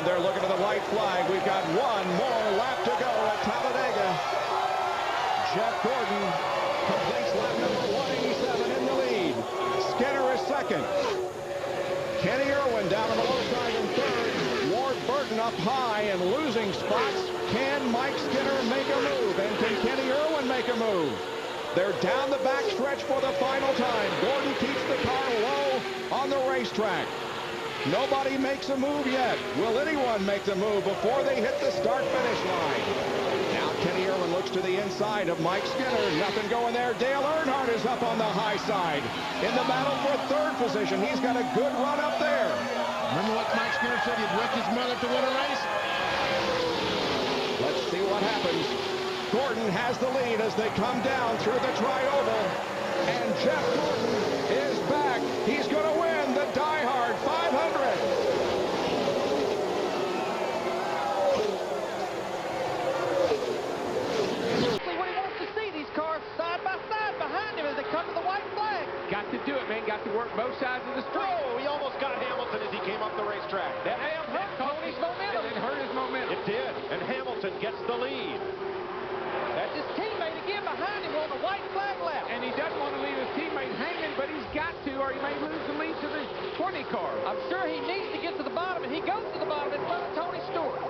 And they're looking at the white flag. We've got one more lap to go at Talladega. Jeff Gordon completes lap number 187 in the lead. Skinner is second. Kenny Irwin down on the low side in third. Ward Burton up high and losing spots. Can Mike Skinner make a move? And can Kenny Irwin make a move? They're down the back stretch for the final time. Gordon keeps the car low on the racetrack. Nobody makes a move yet. Will anyone make the move before they hit the start-finish line? Now Kenny Irwin looks to the inside of Mike Skinner. Nothing going there. Dale Earnhardt is up on the high side. In the battle for third position. He's got a good run up there. Remember what Mike Skinner said? He'd wreck his mother to win a race? Let's see what happens. Gordon has the lead as they come down through the tri-oval. And Jeff Gordon is back. He's going to win the Die Hard 500. What he wants to see, these cars side by side behind him as they come to the white flag. Got to do it, man. Got to work both sides of the street. Oh, he almost got Hamilton as he came up the racetrack. That hurt Tony's momentum. It hurt his momentum. It did, and Hamilton gets the lead. That's his teammate again behind him on the white flag lap. And he doesn't want to leave his teammate hanging, but he's got to, or he may lose the lead to the 20 car. I'm sure he needs to get to the bottom, and he goes to the bottom in front of Tony Stewart.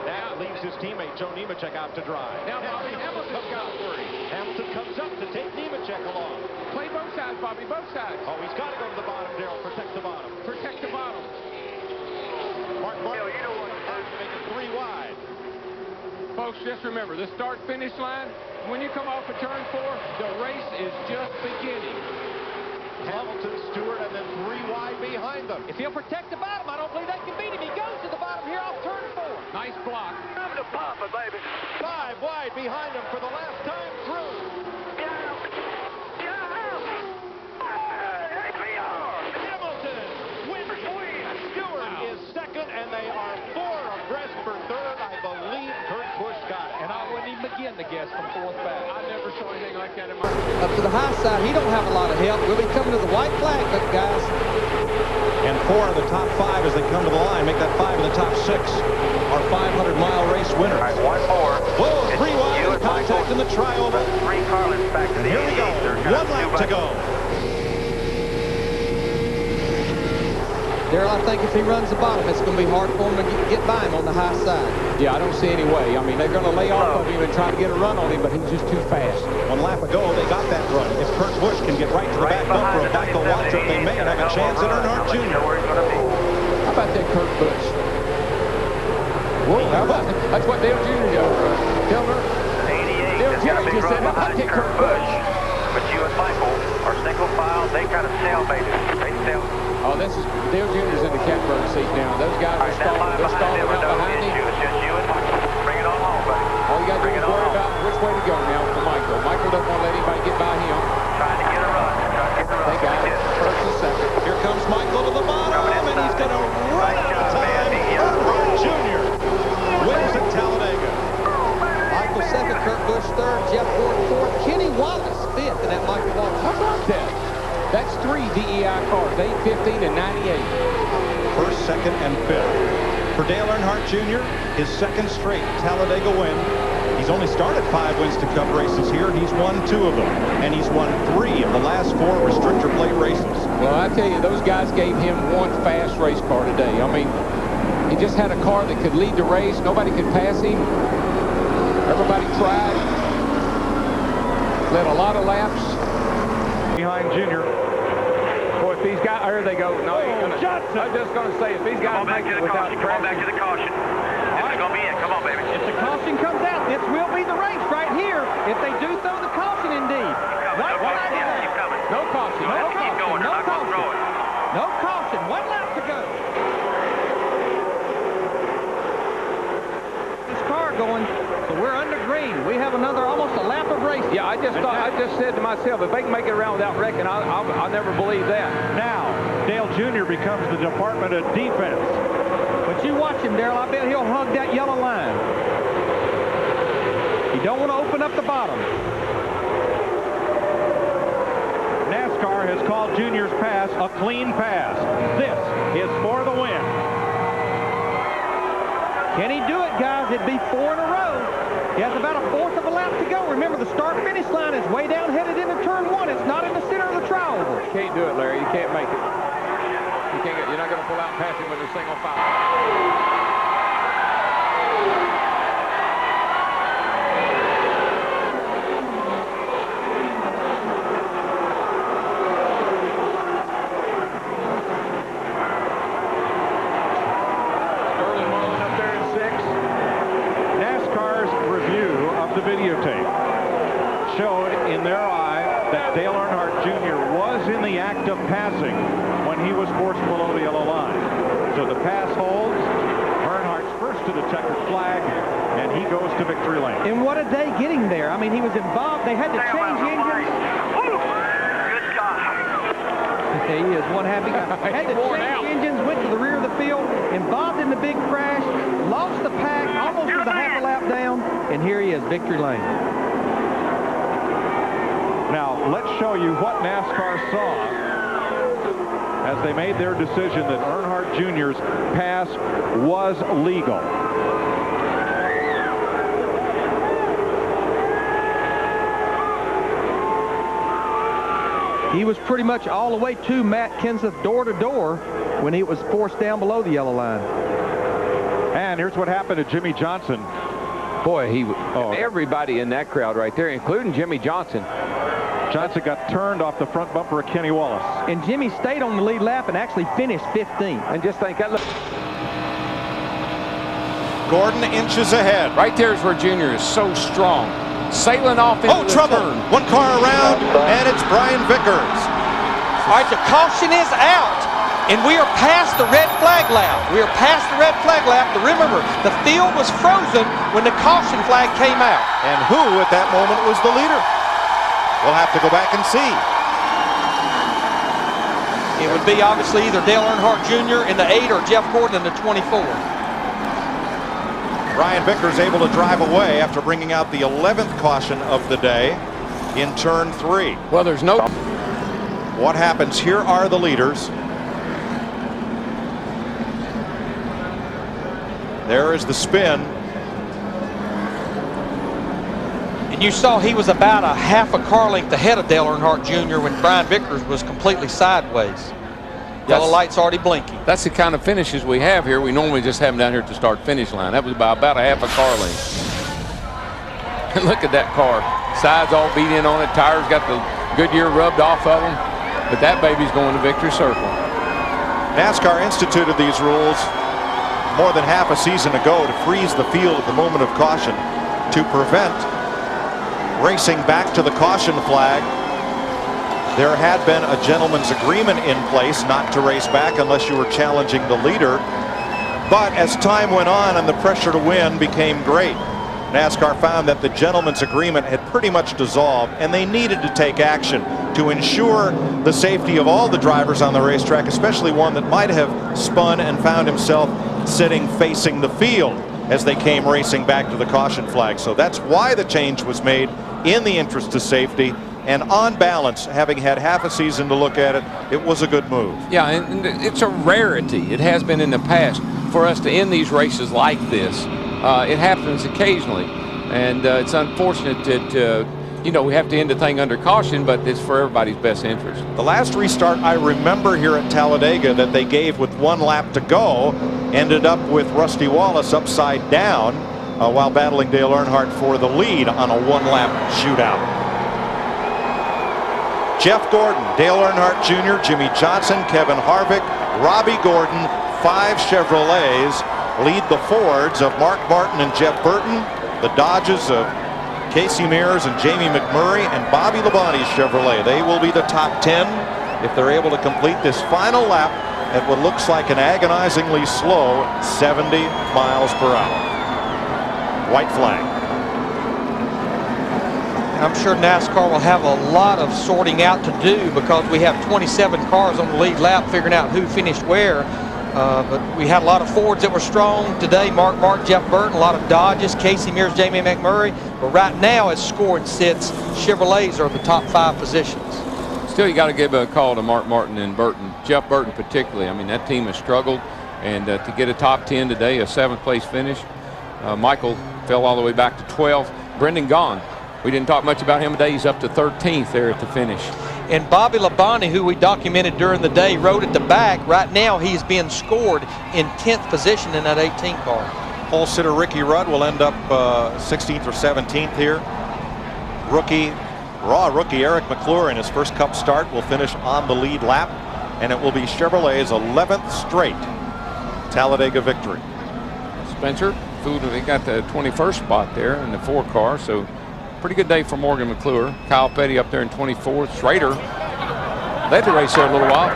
That leaves his teammate Joe Nemechek out to drive. Now Bobby Hamilton's got three. Hamilton comes up to take Nemechek along. Play both sides, Bobby, both sides. Oh, he's got to go to the bottom, Darrell. Protect the bottom. Protect the bottom. Mark Martin, you know what? To make it 3 wide. Folks, just remember, the start-finish line, when you come off of turn 4, the race is just beginning. Hamilton, Stewart, and then 3 wide behind them. If he'll protect the bottom, I don't believe they can beat him. He goes to the bottom here off turn 4. Nice block. Time to pop it, baby. 5 wide behind him for the last time through. Hamilton wins. Stewart is second, and they are 4 abreast for third. I believe Kurt Busch got it. And I wouldn't even begin to guess from fourth back. I never saw anything like that in my Up to the high side, he don't have a lot of help. We'll be coming to the white flag, guys. And 4 of the top 5 as they come to the line. Make that 5 of the top 6. Our 500-mile race winner. All right, one more. Whoa, It's 3 wide you and contact Michael. in the tri-oval. 3 car lengths back to the Here we go. 88. They're gonna 1 lap do to go. Darrell, I think if he runs the bottom, it's going to be hard for him to get by him on the high side. Yeah, I don't see any way. I mean, they're going to lay off of him and try to get a run on him, but he's just too fast. 1 lap ago, they got that run. If Kurt Busch can get right to the back bumper of Michael Waltrip, they may have a chance at Earnhardt Jr. How about that Kurt Busch? Whoa, how about that? That's what Dale Jr. does. Dale 88 Dale has got a Jr. big just run said, how about behind that Kurt Busch. But you and Michael are single file. They kind of stalemated. They stalemate. Oh, this is Dale Jr.'s in the catbird seat now. Those guys All are right, that line stalling behind them out are no behind him. issue. It's just you and Michael. Bring it on home, buddy. All you got to do Bring is it on worry home. about which way to go now for Michael. Michael doesn't want to let anybody get by him. Trying to get a run. Trying to get the run. They got it. First and second. Here comes Michael to the bottom, and he's going to run out of time. Earnhardt Jr. wins at Talladega. Michael second, Kurt Busch third, Jeff Gordon fourth, Kenny Wallace fifth, and that Michael Waltrip. How about that? That's 3 DEI cars, 8, 15, and 98. First, second, and 5th. For Dale Earnhardt Jr., his 2nd straight Talladega win. He's only started 5 Winston Cup races here. He's won 2 of them, and he's won 3 of the last 4 restrictor plate races. Well, I tell you, those guys gave him one fast race car today. I mean, he just had a car that could lead the race. Nobody could pass him. Everybody tried. Led a lot of laps. Behind Junior. Boy, if these guys, there they go. No, I'm just going to say, if these guys make it without Come on back to the caution. This is going to be it. Come on, baby. If the caution comes out, this will be the race right here. If they do throw the caution, indeed. No caution. Yeah, keep coming. No caution. Go ahead, keep going. They're not going to throw it. No caution. 1 lap to go. This car going, so we're under green. We have another almost a lap of racing. Yeah, I just said to myself, if they can make it around without wrecking, I'll never believe that. Now, Dale Jr. becomes the Department of Defense. But you watch him, Darrell. I bet he'll hug that yellow line. You don't want to open up the bottom. NASCAR has called Junior's pass a clean pass. This is for the win. Can he do it, guys? It'd be 4 in a row. He has about a fourth of a lap to go. Remember, the start-finish line is way down headed into turn 1. It's not in the center of the tri-oval. You can't do it, Larry. You can't make it. You're not going to pull out and pass him with a single foul. The videotape showed in their eye that Dale Earnhardt Jr. was in the act of passing when he was forced below the yellow line. So the pass holds. Earnhardt's first to the checkered flag, and he goes to victory lane. And what a day getting there. I mean, he was involved. They had to change engines. Good God. He is one happy guy. Had to change engines, went to the rear of the field, involved in the big crash, lost the pack, almost was a half a lap down, and here he is, victory lane. Now, let's show you what NASCAR saw as they made their decision that Earnhardt Jr.'s pass was legal. He was pretty much all the way to Matt Kenseth door to door when he was forced down below the yellow line. And here's what happened to Jimmy Johnson. Boy, everybody in that crowd right there, including Jimmy Johnson. Johnson got turned off the front bumper of Kenny Wallace. And Jimmy stayed on the lead lap and actually finished 15th. And just think that. Gordon inches ahead. Right there is where Junior is so strong. Sailing off into the trouble. turn. One car around, and it's Brian Vickers. All right, the caution is out, and we are past the red flag lap. We are past the red flag lap. But remember, the field was frozen when the caution flag came out. And who at that moment was the leader? We'll have to go back and see. It would be obviously either Dale Earnhardt Jr. in the 8 or Jeff Gordon in the 24. Brian Vickers able to drive away after bringing out the 11th caution of the day in turn 3. Well, there's no. What happens? Here are the leaders. There is the spin. And you saw he was about a half a car length ahead of Dale Earnhardt Jr. when Brian Vickers was completely sideways. Yellow light's already blinking. That's the kind of finishes we have here. We normally just have them down here at the start-finish line. That was about a half a car length. And look at that car. Sides all beat in on it. Tires got the Goodyear rubbed off of them. But that baby's going to victory circle. NASCAR instituted these rules more than half a season ago to freeze the field at the moment of caution to prevent racing back to the caution flag. There had been a gentleman's agreement in place not to race back unless you were challenging the leader. But as time went on and the pressure to win became great, NASCAR found that the gentleman's agreement had pretty much dissolved, and they needed to take action to ensure the safety of all the drivers on the racetrack, especially one that might have spun and found himself sitting facing the field as they came racing back to the caution flag. So that's why the change was made, in the interest of safety. And on balance, having had half a season to look at it, it was a good move. Yeah, and it's a rarity. It has been in the past for us to end these races like this. It happens occasionally, and it's unfortunate that we have to end the thing under caution, but it's for everybody's best interest. The last restart I remember here at Talladega that they gave with 1 lap to go ended up with Rusty Wallace upside down while battling Dale Earnhardt for the lead on a 1-lap shootout. Jeff Gordon, Dale Earnhardt Jr., Jimmy Johnson, Kevin Harvick, Robbie Gordon, 5 Chevrolets lead the Fords of Mark Martin and Jeff Burton, the Dodges of Casey Mears and Jamie McMurray, and Bobby Labonte's Chevrolet. They will be the top 10 if they're able to complete this final lap at what looks like an agonizingly slow 70 miles per hour. White flag. I'm sure NASCAR will have a lot of sorting out to do because we have 27 cars on the lead lap figuring out who finished where. But we had a lot of Fords that were strong today. Mark Martin, Jeff Burton, a lot of Dodges, Casey Mears, Jamie McMurray. But right now, as scoring sits, Chevrolets are the top 5 positions. Still, you got to give a call to Mark Martin and Burton. Jeff Burton particularly. I mean, that team has struggled. And to get a top 10 today, a 7th place finish. Michael fell all the way back to 12th. Brendan Gaughan, we didn't talk much about him today. He's up to 13th there at the finish. And Bobby Labonte, who we documented during the day, rode at the back. Right now, he's being scored in 10th position in that 18 car. Pole sitter Ricky Rudd will end up 16th or 17th here. Raw rookie Eric McClure in his first Cup start will finish on the lead lap, and it will be Chevrolet's 11th straight Talladega victory. Spencer Food, they got the 21st spot there in the 4 car, so pretty good day for Morgan McClure. Kyle Petty up there in 24th. Schrader led the race there a little while,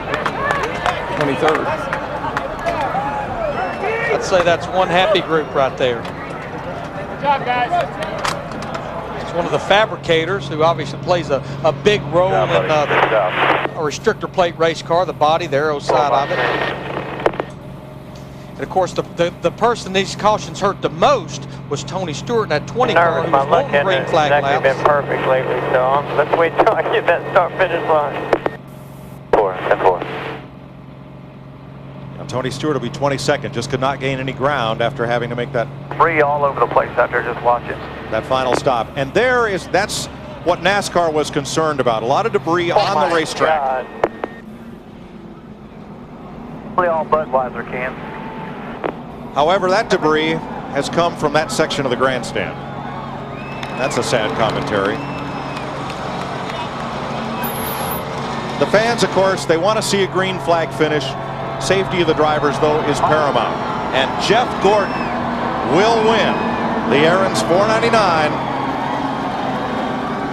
23rd. I'd say that's one happy group right there. Good job, guys. It's one of the fabricators who obviously plays a big role in a restrictor plate race car, the body, the aero side of it. And of course, the person these cautions hurt the most was Tony Stewart in that 20 car, who was on the green flag lap. Been perfect lately, so let's wait till I get that start-finish line. 4. Now, Tony Stewart will be 22nd. Just could not gain any ground after having to make that Free all over the place out there. Just watch it. that final stop. And that's what NASCAR was concerned about. A lot of debris on the racetrack. Probably all Budweiser cans. However, that debris has come from that section of the grandstand. That's a sad commentary. The fans, of course, they want to see a green flag finish. Safety of the drivers, though, is paramount. And Jeff Gordon will win the Aaron's 499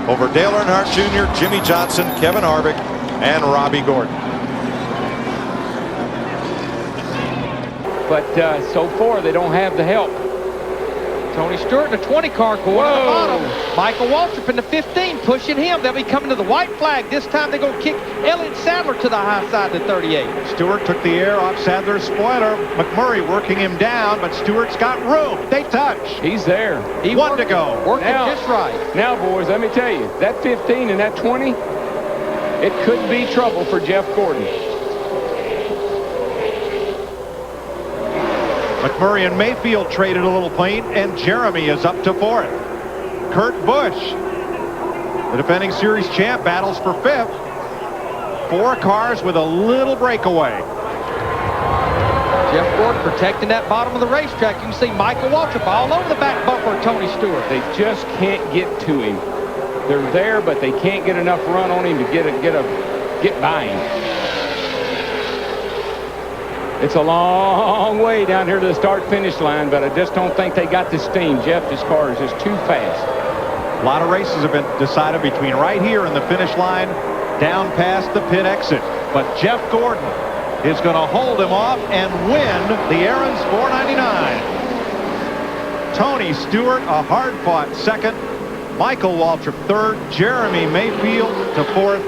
over Dale Earnhardt Jr., Jimmy Johnson, Kevin Harvick, and Robbie Gordon. But so far, they don't have the help. Tony Stewart in the 20 car going to the bottom. Michael Waltrip in the 15 pushing him. They'll be coming to the white flag. This time they're going to kick Elliott Sadler to the high side to 38. Stewart took the air off Sadler's spoiler. McMurray working him down, but Stewart's got room. They touch. He's there. He One to go. Working Now- just right. Now, boys, let me tell you, that 15 and that 20, it could be trouble for Jeff Gordon. McMurray and Mayfield traded a little paint, and Jeremy is up to 4th. Kurt Busch, the defending series champ, battles for 5th. 4 cars with a little breakaway. Jeff Gordon protecting that bottom of the racetrack. You can see Michael Waltrip all over the back bumper of Tony Stewart. They just can't get to him. They're there, but they can't get enough run on him to get by him. It's a long way down here to the start-finish line, but I just don't think they got the steam. Jeff's car is just too fast. A lot of races have been decided between right here and the finish line, down past the pit exit. But Jeff Gordon is going to hold him off and win the Aaron's 499. Tony Stewart, a hard-fought 2nd. Michael Waltrip 3rd. Jeremy Mayfield to 4th.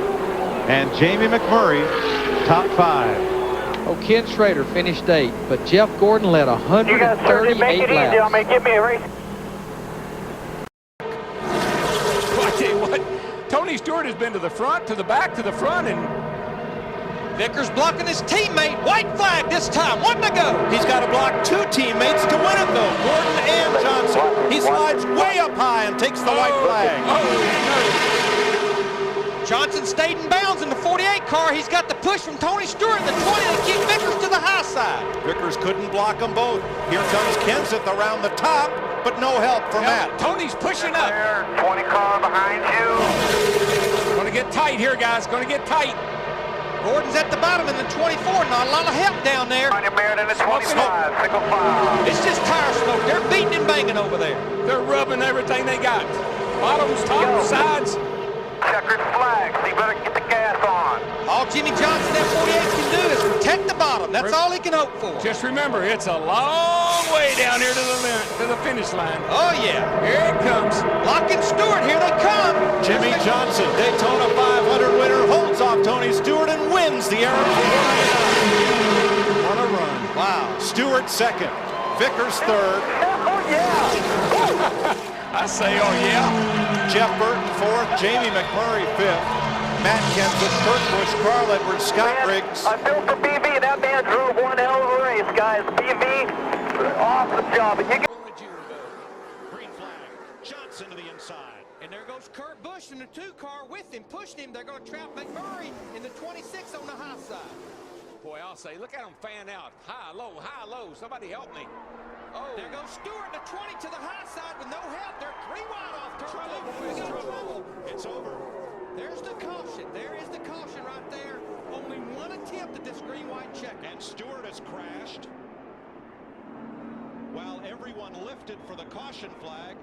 And Jamie McMurray, top 5. Oh, Ken Schrader finished 8th, but Jeff Gordon led You guys certainly make 138 it easy. I'll laps. give me a race. Well, I tell you what, Tony Stewart has been to the front, to the back, to the front, and Vickers blocking his teammate. White flag this time. 1 to go. He's got to block 2 teammates to win it, though. Gordon and Johnson. He slides way up high and takes the white flag. Johnson stayed in bounds in the 48 car. He's got the push from Tony Stewart in the 20 to keep Vickers to the high side. Vickers couldn't block them both. Here comes Kenseth around the top, but no help for Matt. Tony's pushing up. There, 20 car behind you. Going to get tight here, guys. Going to get tight. Gordon's at the bottom in the 24. Not a lot of help down there. On your Merritt in the 25, single file. It's just tire smoke. They're beating and banging over there. They're rubbing everything they got. Bottoms, tops, sides. Checkered flag, so you better get the gas on. All Jimmy Johnson that 48 can do is protect the bottom. That's all he can hope for. Just remember, it's a long way down here to the finish line. Oh, yeah. Here it comes. Locking Stewart. Here they come. Jimmy Johnson, Daytona 500 winner, holds off Tony Stewart and wins the Aaron's 499. On a run. Wow. Stewart 2nd. Vickers 3rd. Oh, yeah. I say, oh, yeah. Jeff Burton 4th. Jamie McMurray 5th. Matt Kenseth, Kurt Busch, Carl Edwards, Scott Riggs. I feel for BV. That man drove one hell of a race, guys. BV, awesome job. And you Green flag. Johnson to the inside. And there goes Kurt Busch in the 2-car with him, pushing him. They're going to trap McMurray in the 26 on the high side. Boy, I'll say, look at them fan out. High, low, high, low. Somebody help me. Oh, There goes Stewart in the 20 to the high side with no help. They're 3 wide off turn 2. We got trouble. It's over. There's the caution. There is the caution right there. Only one attempt at this green-white check. And Stewart has crashed. While everyone lifted for the caution flag,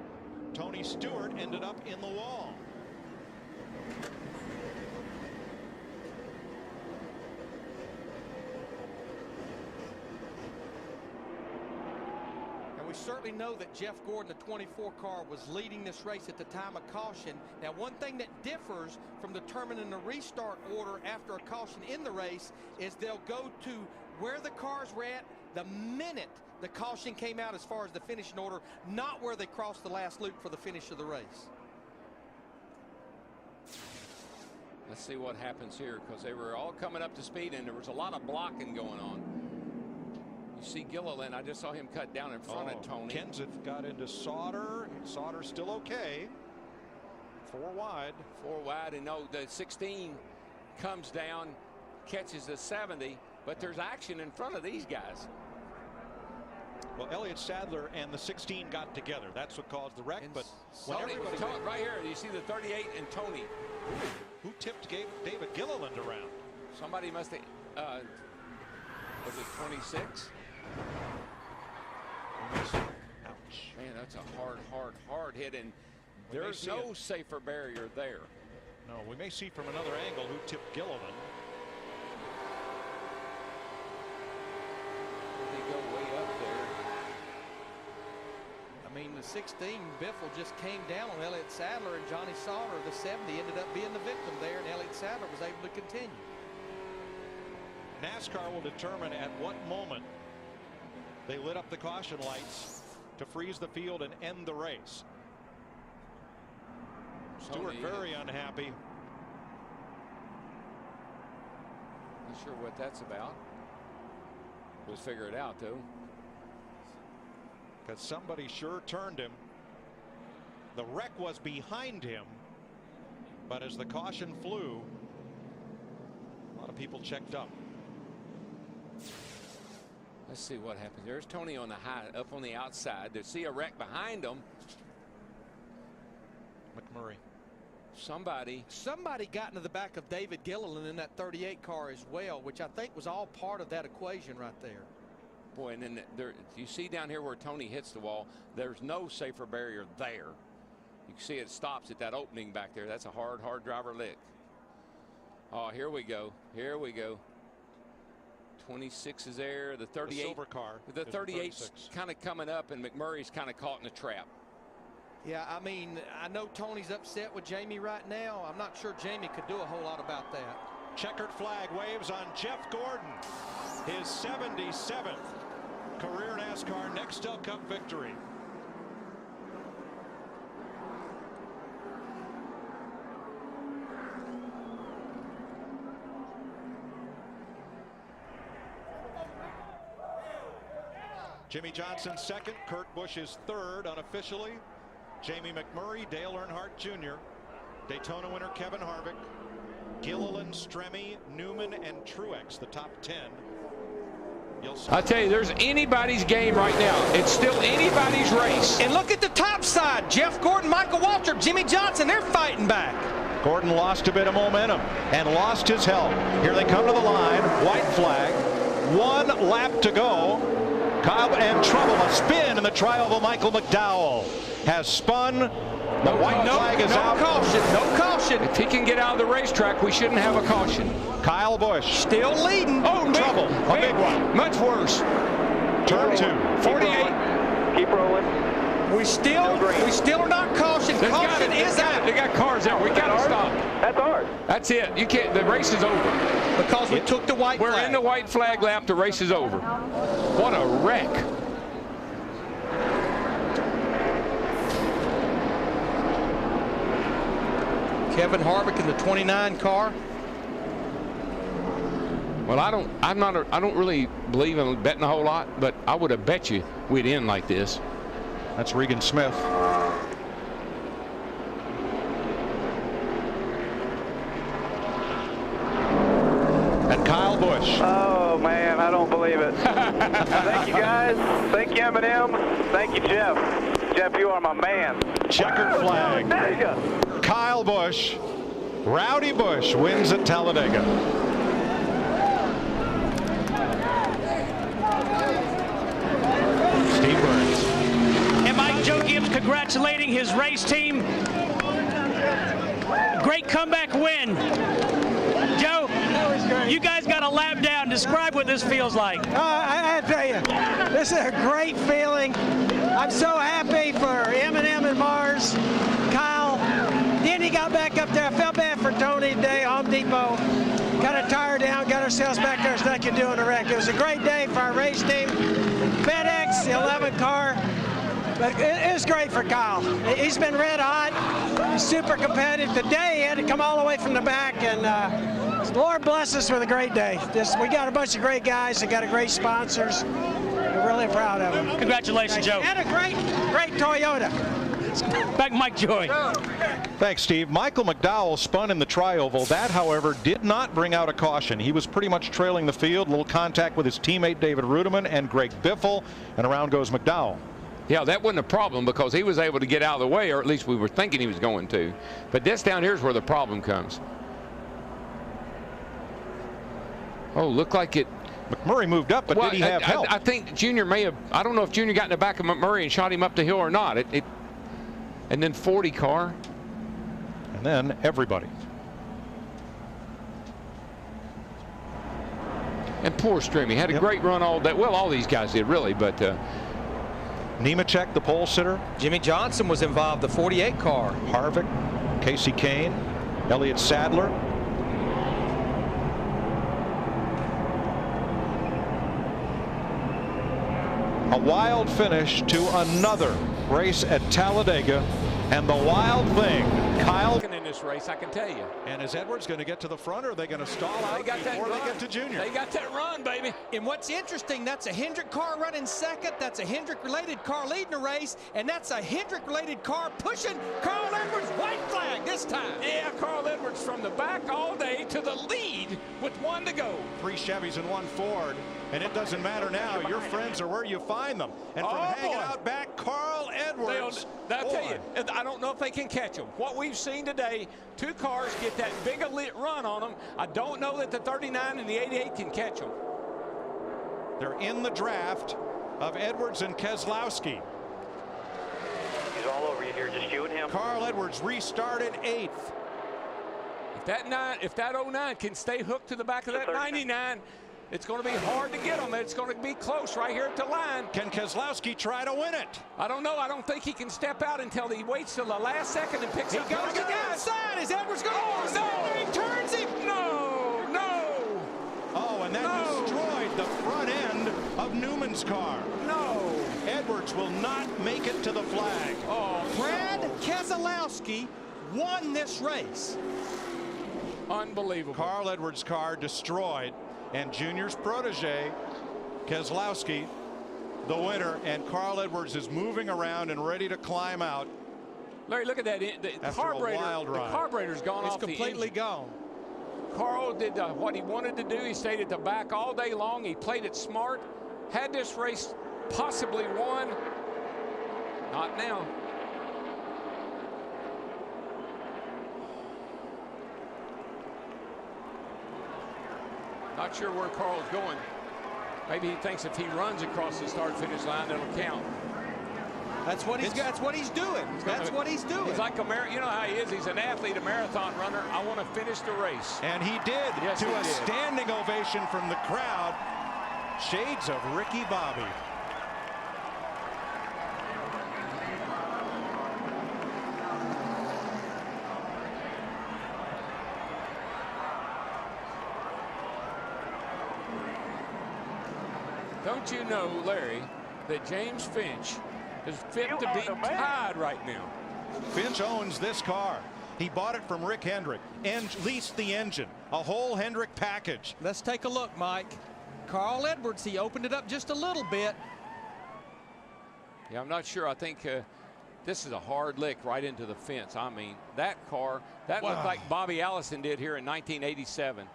Tony Stewart ended up in the wall. We certainly know that Jeff Gordon, the 24 car, was leading this race at the time of caution. Now, one thing that differs from determining the restart order after a caution in the race is they'll go to where the cars were at the minute the caution came out as far as the finishing order, not where they crossed the last loop for the finish of the race. let's see what happens here, because they were all coming up to speed and there was a lot of blocking going on. You see Gilliland, I just saw him cut down in front of Tony. Kenseth got into Sauter. Sauter's still okay. 4 wide. 4 wide, and no, the 16 comes down, catches the 70, but there's action in front of these guys. Well, Elliott Sadler and the 16 got together. That's what caused the wreck. And But when Tony, everybody right here, you see the 38 and Tony. who tipped David Gilliland around? Somebody must have, was it 26? Ouch. Man, that's a hard hit, and There's there's no safer barrier there. No, we may see from another angle who tipped Gilliland. They go way up there. I mean, the 16 Biffle just came down on Elliott Sadler, and Johnny Sauter, the 70, ended up being the victim there, and Elliott Sadler was able to continue. NASCAR will determine at what moment they lit up the caution lights to freeze the field and end the race. Stewart very unhappy. Not sure what that's about. We'll figure it out, though. Because somebody sure turned him. The wreck was behind him, but as the caution flew, a lot of people checked up. Let's see what happens. There's Tony on the high, up on the outside. They see a wreck behind him. McMurray. Somebody got into the back of David Gilliland in that 38 car as well, which I think was all part of that equation right there. Boy, and then there, you see down here where Tony hits the wall, there's no safer barrier there. You can see it stops at that opening back there. That's a hard driver lick. Oh, here we go. Here we go. 26 is there. The 38. The silver car. The 38's kind of coming up, and McMurray's kind of caught in a trap. Yeah, I mean, I know Tony's upset with Jamie right now. I'm not sure Jamie could do a whole lot about that. Checkered flag waves on Jeff Gordon. His 77th career NASCAR Nextel Cup victory. Jimmy Johnson second, Kurt Busch is third unofficially. Jamie McMurray, Dale Earnhardt Jr., Daytona winner Kevin Harvick, Gilliland, Stremme, Newman, and Truex, the top 10. I tell you, there's anybody's game right now. It's still anybody's race. And look at the top side. Jeff Gordon, Michael Waltrip, Jimmy Johnson, they're fighting back. Gordon lost a bit of momentum and lost his help. Here they come to the line. White flag. 1 lap to go. Kyle and trouble. A spin in the trial of Michael McDowell. Has spun. The white flag is out. Caution, no caution. If he can get out of the racetrack, we shouldn't have a caution. Kyle Busch. Still leading. Oh, Trouble. A big one. Much worse. Turn 2. 48. Keep rolling. We still are not cautioned. Caution is out. They got cars out. We got to stop. That's ours. That's it. You can't. The race is over. Because we took the white flag. We're in the white flag lap. The race is over. What a wreck. Kevin Harvick in the 29 car. Well, I don't really believe in betting a whole lot, but I would have bet you we'd end like this. That's Regan Smith. And Kyle Busch. Oh, man, I don't believe it. Thank you, guys. Thank you, Eminem. Thank you, Jeff. Jeff, you are my man. Checkered flag. There you go. Kyle Busch. Rowdy Busch wins at Talladega. Steve Burns. And Mike Joe Gibbs congratulating his race team. Great comeback win. Joe, you guys got a lap down. Describe what this feels like. I tell you, this is a great feeling. I'm so happy for Eminem and Mars, Kyle. Then he got back up there. I felt bad for Tony today, Home Depot. Got a tire down, got ourselves back there, stuck in doing a wreck. It was a great day for our race team. FedEx, the 11 car. But it was great for Kyle. He's been red hot. He's super competitive. Today he had to come all the way from the back, and Lord bless us with a great day. We got a bunch of great guys and got a great sponsors. We're really proud of them. Congratulations, Joe. And a great Toyota. Back Mike Joy. Thanks, Steve. Michael McDowell spun in the tri-oval. That, however, did not bring out a caution. He was pretty much trailing the field. A little contact with his teammate David Rudiman and Greg Biffle, and around goes McDowell. Yeah, that wasn't a problem because he was able to get out of the way, or at least we were thinking he was going to. But this down here is where the problem comes. Oh, looked like it. McMurray moved up, but did he have help? I think Junior may have. I don't know if Junior got in the back of McMurray and shot him up the hill or not. And then 40 car. And then everybody. And poor Strimmy had a great run all day. Well, all these guys did really, but. Nemechek, the pole sitter. Jimmy Johnson was involved, the 48 car. Harvick, Casey Kane, Elliott Sadler. A wild finish to another race at Talladega. And the wild thing, Kyle. In this race, I can tell you. And is Edwards going to get to the front, or are they going to stall out before they get to Junior? They got that run, baby. And what's interesting, that's a Hendrick car running second. That's a Hendrick-related car leading the race. And that's a Hendrick-related car pushing Carl Edwards' white flag this time. Yeah, Carl Edwards from the back all day to the lead with one to go. 3 Chevys and 1 Ford. And it doesn't matter now. Your friends are where you find them. And from hanging out back, Carl Edwards. I'll tell you, I don't know if they can catch them. What we've seen today, 2 cars get that big a lit run on them. I don't know that the 39 and the 88 can catch them. They're in the draft of Edwards and Keselowski. He's all over you here, just you and him. Carl Edwards restarted 8th. If that 09 can stay hooked to the back of that 99, it's going to be hard to get him. It's going to be close right here at the line. Can Keselowski try to win it? I don't know. I don't think he can step out until he waits till the last second and picks up. He goes to the outside. Is Edwards going to no. He turns him. No. Oh, and that destroyed the front end of Newman's car. No. Edwards will not make it to the flag. Oh, Brad Keselowski won this race. Unbelievable. Carl Edwards' car destroyed. And Junior's protege, Keselowski, the winner, and Carl Edwards is moving around and ready to climb out. Larry, look at that. The carburetor's gone off the engine. It's completely gone. Carl did what he wanted to do. He stayed at the back all day long. He played it smart. Had this race possibly won. Not now. Not sure where Carl's going. Maybe he thinks if he runs across the start-finish line, it'll count. That's what he's doing. That's what he's doing. He's like you know how he is. He's an athlete, a marathon runner. I want to finish the race. And he did, yes, to a standing ovation from the crowd. Shades of Ricky Bobby. Don't you know, Larry, that James Finch is fit to be tied right now? Finch owns this car. He bought it from Rick Hendrick and leased the engine, a whole Hendrick package. Let's take a look, Mike. Carl Edwards, he opened it up just a little bit. Yeah, I'm not sure. I think this is a hard lick right into the fence. I mean, that car, that looked like Bobby Allison did here in 1987.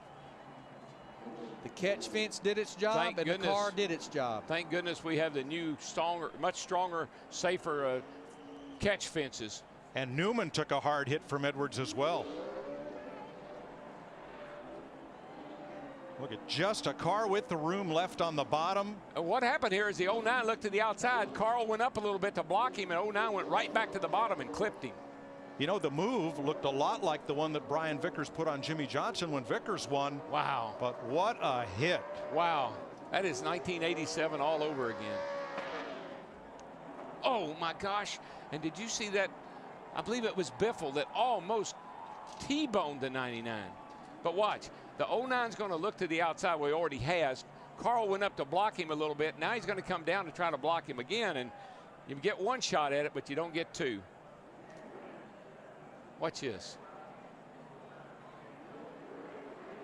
The catch fence did its job, and the car did its job. Thank goodness we have the new, stronger, much stronger, safer catch fences. And Newman took a hard hit from Edwards as well. Look at just a car with the room left on the bottom. What happened here is the 09 looked to the outside. Carl went up a little bit to block him, and 09 went right back to the bottom and clipped him. You know, the move looked a lot like the one that Brian Vickers put on Jimmy Johnson when Vickers won. Wow. But what a hit. Wow. That is 1987 all over again. Oh, my gosh. And did you see that? I believe it was Biffle that almost T-boned the 99. But watch. The 09's going to look to the outside where he already has. Carl went up to block him a little bit. Now he's going to come down to try to block him again. And you get one shot at it, but you don't get two. Watch this.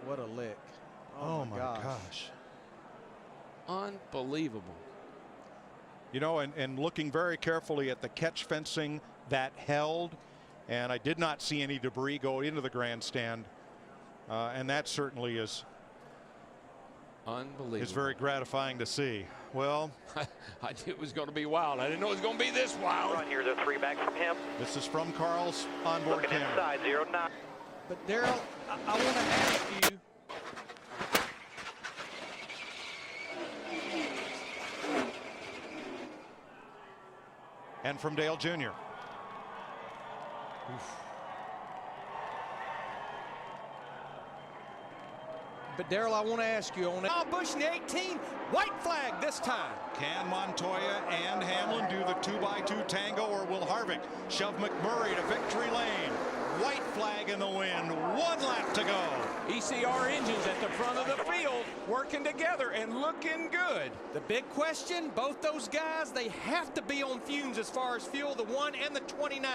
What a lick. Oh my gosh. Unbelievable. You know, and looking very carefully at the catch fencing that held, and I did not see any debris go into the grandstand. And that certainly is unbelievable. It's very gratifying to see. Well, I knew it was going to be wild. I didn't know it was going to be this wild. Here's a 3 back from him. This is from Carl's onboard Looking camera. inside, 09. But Darrell, I want to ask you. And from Dale Jr. Oof. But Darrell, I want to ask you on that. Busch in the 18, white flag this time. Can Montoya and Hamlin do the 2x2 tango, or will Harvick shove McMurray to victory lane? White flag in the wind, 1 lap to go. ECR engines at the front of the field working together and looking good. The big question, both those guys, they have to be on fumes as far as fuel, the 1 and the 29.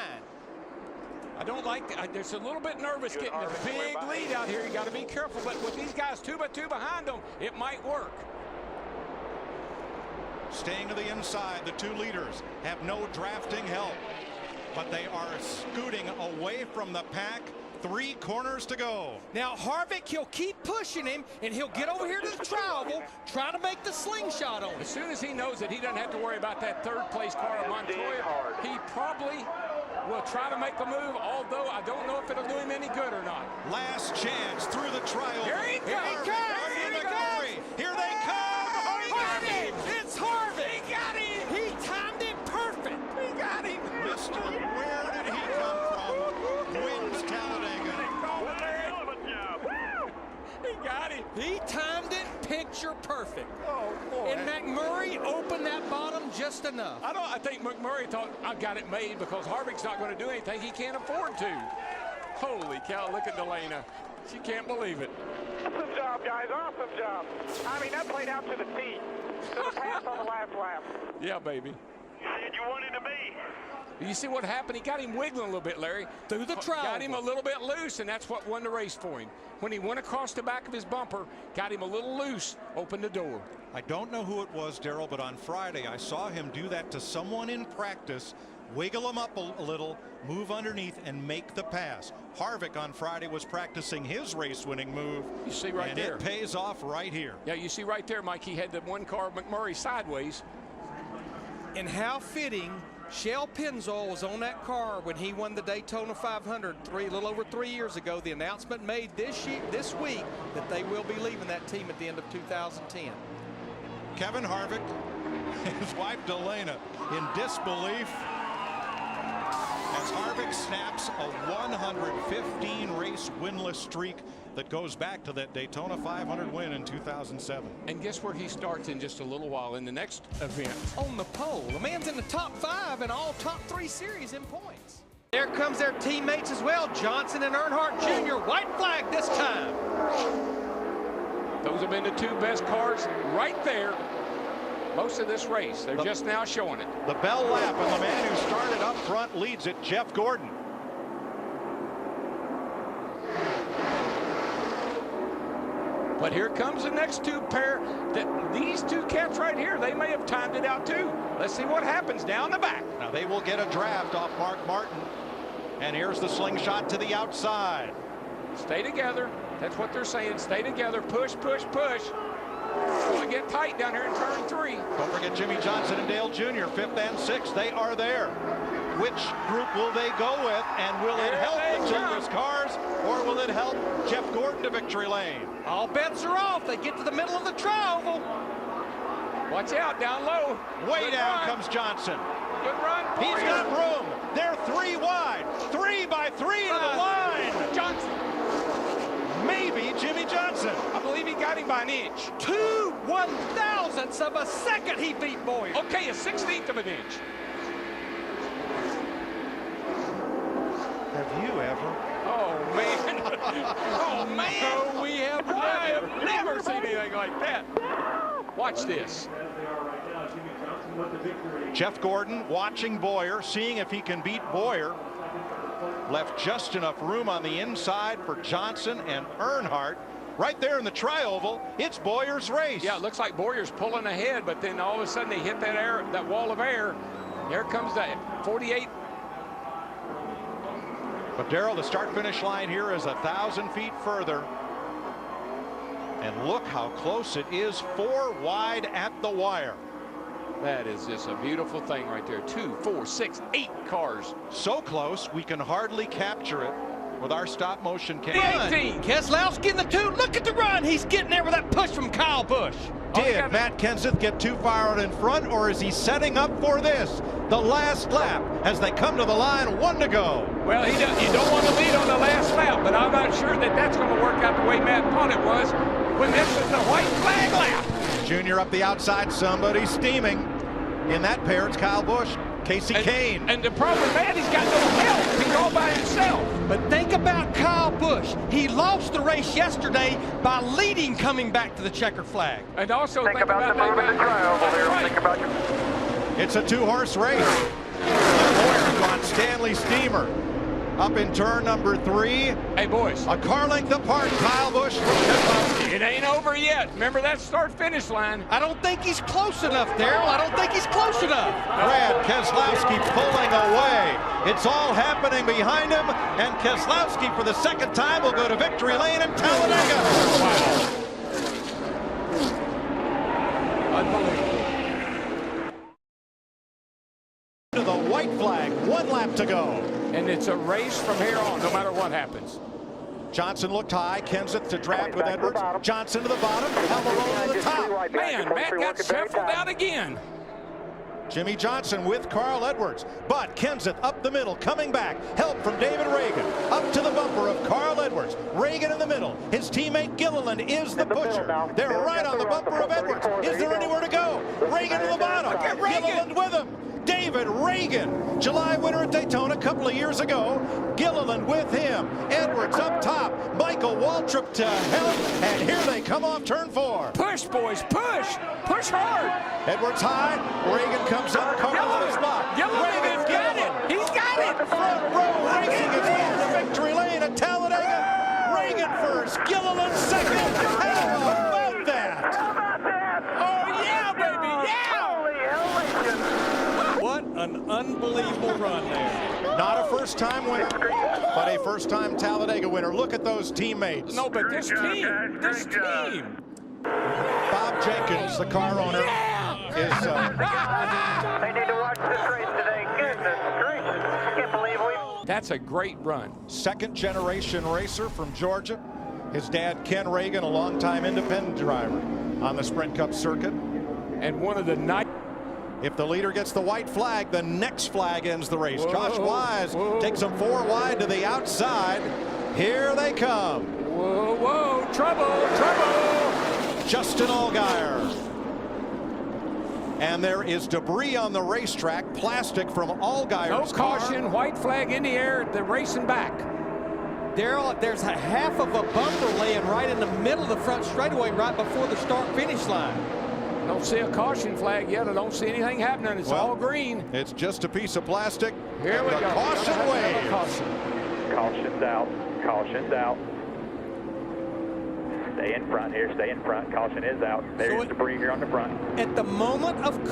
I don't like there's a little bit nervous getting a big lead out here. You got to be careful, but with these guys 2x2 behind them, it might work. Staying to the inside, the 2 leaders have no drafting help, but they are scooting away from the pack. 3 corners to go. Now Harvick, he'll keep pushing him, and he'll get over here to the travel, try to make the slingshot on him. As soon as he knows that he doesn't have to worry about that 3rd place car of Montoya, he probably will try to make the move, although I don't know if it'll do him any good or not. Last chance through the trial. Here he comes. Here they come. Harvick! It's Harvick! He got him! He timed it perfect! He got him! Mr. Where did he come from? Wins Talladega. He got him! He timed it picture perfect. Oh, boy. And McMurray opened that bottom just enough. I think McMurray thought, I've got it made because Harvick's not going to do anything. He can't afford to. Holy cow, look at Delana. She can't believe it. Awesome job, guys. Awesome job. I mean, that played out to the T. To the pass on the last lap. Yeah, baby. You said you wanted to be. You see what happened? He got him wiggling a little bit, Larry. Through the trial. Got him a little bit loose, and that's what won the race for him. When he went across the back of his bumper, got him a little loose, opened the door. I don't know who it was, Darrell, but on Friday I saw him do that to someone in practice, wiggle him up a little, move underneath, and make the pass. Harvick on Friday was practicing his race-winning move. You see right and there. It pays off right here. Yeah, you see right there, Mike, he had the one car of McMurray sideways. And how fitting, Shell Pennzoil was on that car when he won the Daytona 500 a little over 3 years ago. The announcement made this week that they will be leaving that team at the end of 2010. Kevin Harvick, his wife Delana, in disbelief as Harvick snaps a 115 race winless streak that goes back to that Daytona 500 win in 2007. And guess where he starts in just a little while in the next event? On the pole. The man's in the top 5 in all top 3 series in points. There comes their teammates as well, Johnson and Earnhardt Jr. White flag this time. Those have been the 2 best cars right there most of this race. They're just now showing it. The bell lap, and the man who started up front leads it, Jeff Gordon. But here comes the next two pair. These two cats right here, they may have timed it out too. Let's see what happens down the back. Now they will get a draft off Mark Martin. And here's the slingshot to the outside. Stay together. That's what they're saying. Stay together. Push, push, push. We'll get tight down here in turn 3. Don't forget Jimmy Johnson and Dale Jr., 5th and 6th. They are there. Which group will they go with? And will it help the Childress cars, or will it help Jeff Gordon to victory lane? All bets are off. They get to the middle of the tri-oval. Watch out, down low. Way down comes Johnson. Good run. He's got room. They're 3 wide. 3 by 3 to the line. Johnson. Maybe Jimmy Johnson. I believe he got him by an inch. 2/1000ths of a second he beat Boyer. Okay, a 1/16 of an inch. Have you ever? Oh, man. Oh, man. No, we have I have never seen anything like that. Watch this. Jeff Gordon watching Boyer, seeing if he can beat Boyer. Left just enough room on the inside for Johnson and Earnhardt. Right there in the tri-oval, it's Boyer's race. Yeah, it looks like Boyer's pulling ahead, but then all of a sudden they hit that wall of air. There comes that 48. But Darrell, the start-finish line here is 1,000 feet further. And look how close it is, 4 wide at the wire. That is just a beautiful thing right there. 2, 4, 6, 8 cars. So close, we can hardly capture it with our stop motion camera. 18. Keselowski in the 2. Look at the run. He's getting there with that push from Kyle Busch. Did Matt Kenseth get too far out in front, or is he setting up for this? The last lap as they come to the line, 1 to go. Well, you don't want to lead on the last lap, but I'm not sure that that's going to work out the way Matt thought it was when this was the white flag lap. Junior up the outside, somebody steaming. In that pair, it's Kyle Busch, Casey Kane. And the problem with that, he's got no help. He's all by himself. But think about Kyle Busch. He lost the race yesterday by leading coming back to the checker flag. And also think about the bottom of the tri-oval there. Right. Think about your... It's a 2-horse race. Boyer's on Stanley Steamer. Up in turn number 3. Hey, boys. A car length apart, Kyle Busch from Keselowski. It ain't over yet. Remember that start-finish line. I don't think he's close enough, Darrell. I don't think he's close enough. Brad Keselowski pulling away. It's all happening behind him, and Keselowski for the second time will go to victory lane in Talladega. Wow. Unbelievable. To the white flag, 1 lap to go. And it's a race from here on, no matter what happens. Johnson looked high. Kenseth to draft with Edwards. Johnson to the bottom. Almirola to the top. Man, Matt got shuffled out again. Jimmy Johnson with Carl Edwards. But Kenseth up the middle, coming back. Help from David Reagan. Up to the bumper of Carl Edwards. Reagan in the middle. His teammate Gilliland is the pusher. They're right on the bumper of Edwards. Is there anywhere to go? Reagan to the bottom. Gilliland with him. David Reagan, July winner at Daytona a couple of years ago. Gilliland with him. Edwards up top. Michael Waltrip to help. And here they come off turn 4. Push, boys, push. Push hard. Edwards high. Reagan comes up. Carl on the spot. Gilliland's got it. He's got it. Front row racing is in the victory lane at Talladega. Reagan first. Gilliland second. How about that? Oh, yeah, baby. Yeah. What an unbelievable run there. Not a first-time winner, but a first-time Talladega winner. Look at those teammates. No, but this team. Bob Jenkins, the car owner, is... They need to watch this race today. Goodness gracious. I can't believe we... That's a great run. Second-generation racer from Georgia. His dad, Ken Reagan, a longtime independent driver on the Sprint Cup circuit. And one of the night. If the leader gets the white flag, the next flag ends the race. Josh Wise takes them 4 wide to the outside. Here they come. Whoa, whoa, trouble, trouble. Justin Allgaier. And there is debris on the racetrack, plastic from Allgaier's car. No caution, white flag in the air, they're racing back. Darrell, there's a half of a bumper laying right in the middle of the front straightaway right before the start-finish line. Don't see a caution flag yet. I don't see anything happening. It's all green. It's just a piece of plastic. Here we go. Caution wave. Caution's out. Caution's out. Stay in front here. Stay in front. Caution is out. There's debris here on the front. At the moment of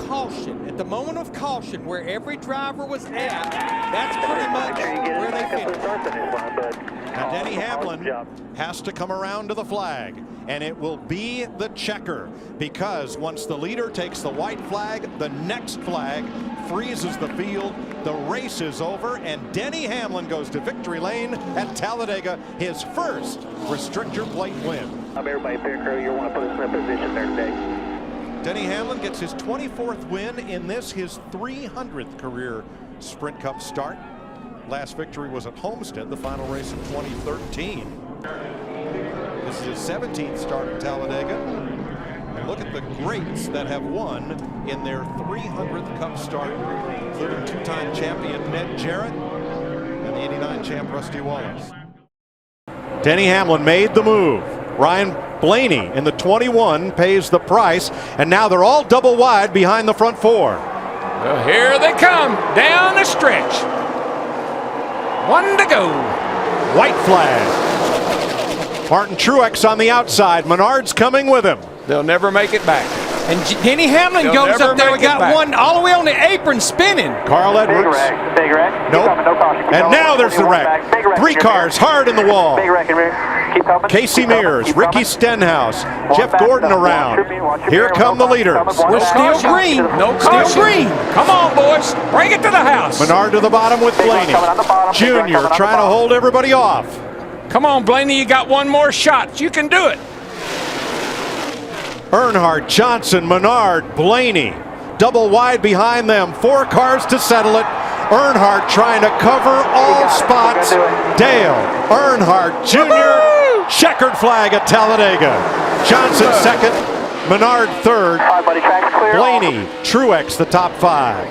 caution, where every driver was at, that's pretty much where they finished. Now Denny Hamlin has to come around to the flag, and it will be the checker, because once the leader takes the white flag, the next flag freezes the field. The race is over, and Denny Hamlin goes to victory lane at Talladega, his first restrictor plate win. Everybody, pit crew, you want to put us in a position there today. Denny Hamlin gets his 24th win in this, his 300th career Sprint Cup start. Last victory was at Homestead, the final race in 2013. This is his 17th start at Talladega. And look at the greats that have won in their 300th Cup start, including two-time champion Ned Jarrett and the '89 champ Rusty Wallace. Denny Hamlin made the move. Ryan Blaney in the 21 pays the price, and now they're all double wide behind the front four. Well, here they come down the stretch. One to go. White flag. Martin Truex on the outside. Menard's coming with him. They'll never make it back. And Denny Hamlin goes up there. We got one all the way on the apron spinning. Carl Edwards. Big wreck. Nope. And now there's the wreck. Three cars hard in the wall. Big wreck in rear. Keep coming. Casey Mears, Ricky Stenhouse, Jeff Gordon around. Here come the leaders. We're still green. No caution. Still green. Come on, boys. Bring it to the house. Menard to the bottom with Blaney. Junior trying to hold everybody off. Come on, Blaney. You got one more shot. You can do it. Earnhardt, Johnson, Menard, Blaney. Double wide behind them. Four cars to settle it. Earnhardt trying to cover all spots. Dale Earnhardt Jr. Checkered flag at Talladega. Johnson second. Menard third. Blaney, Truex the top five.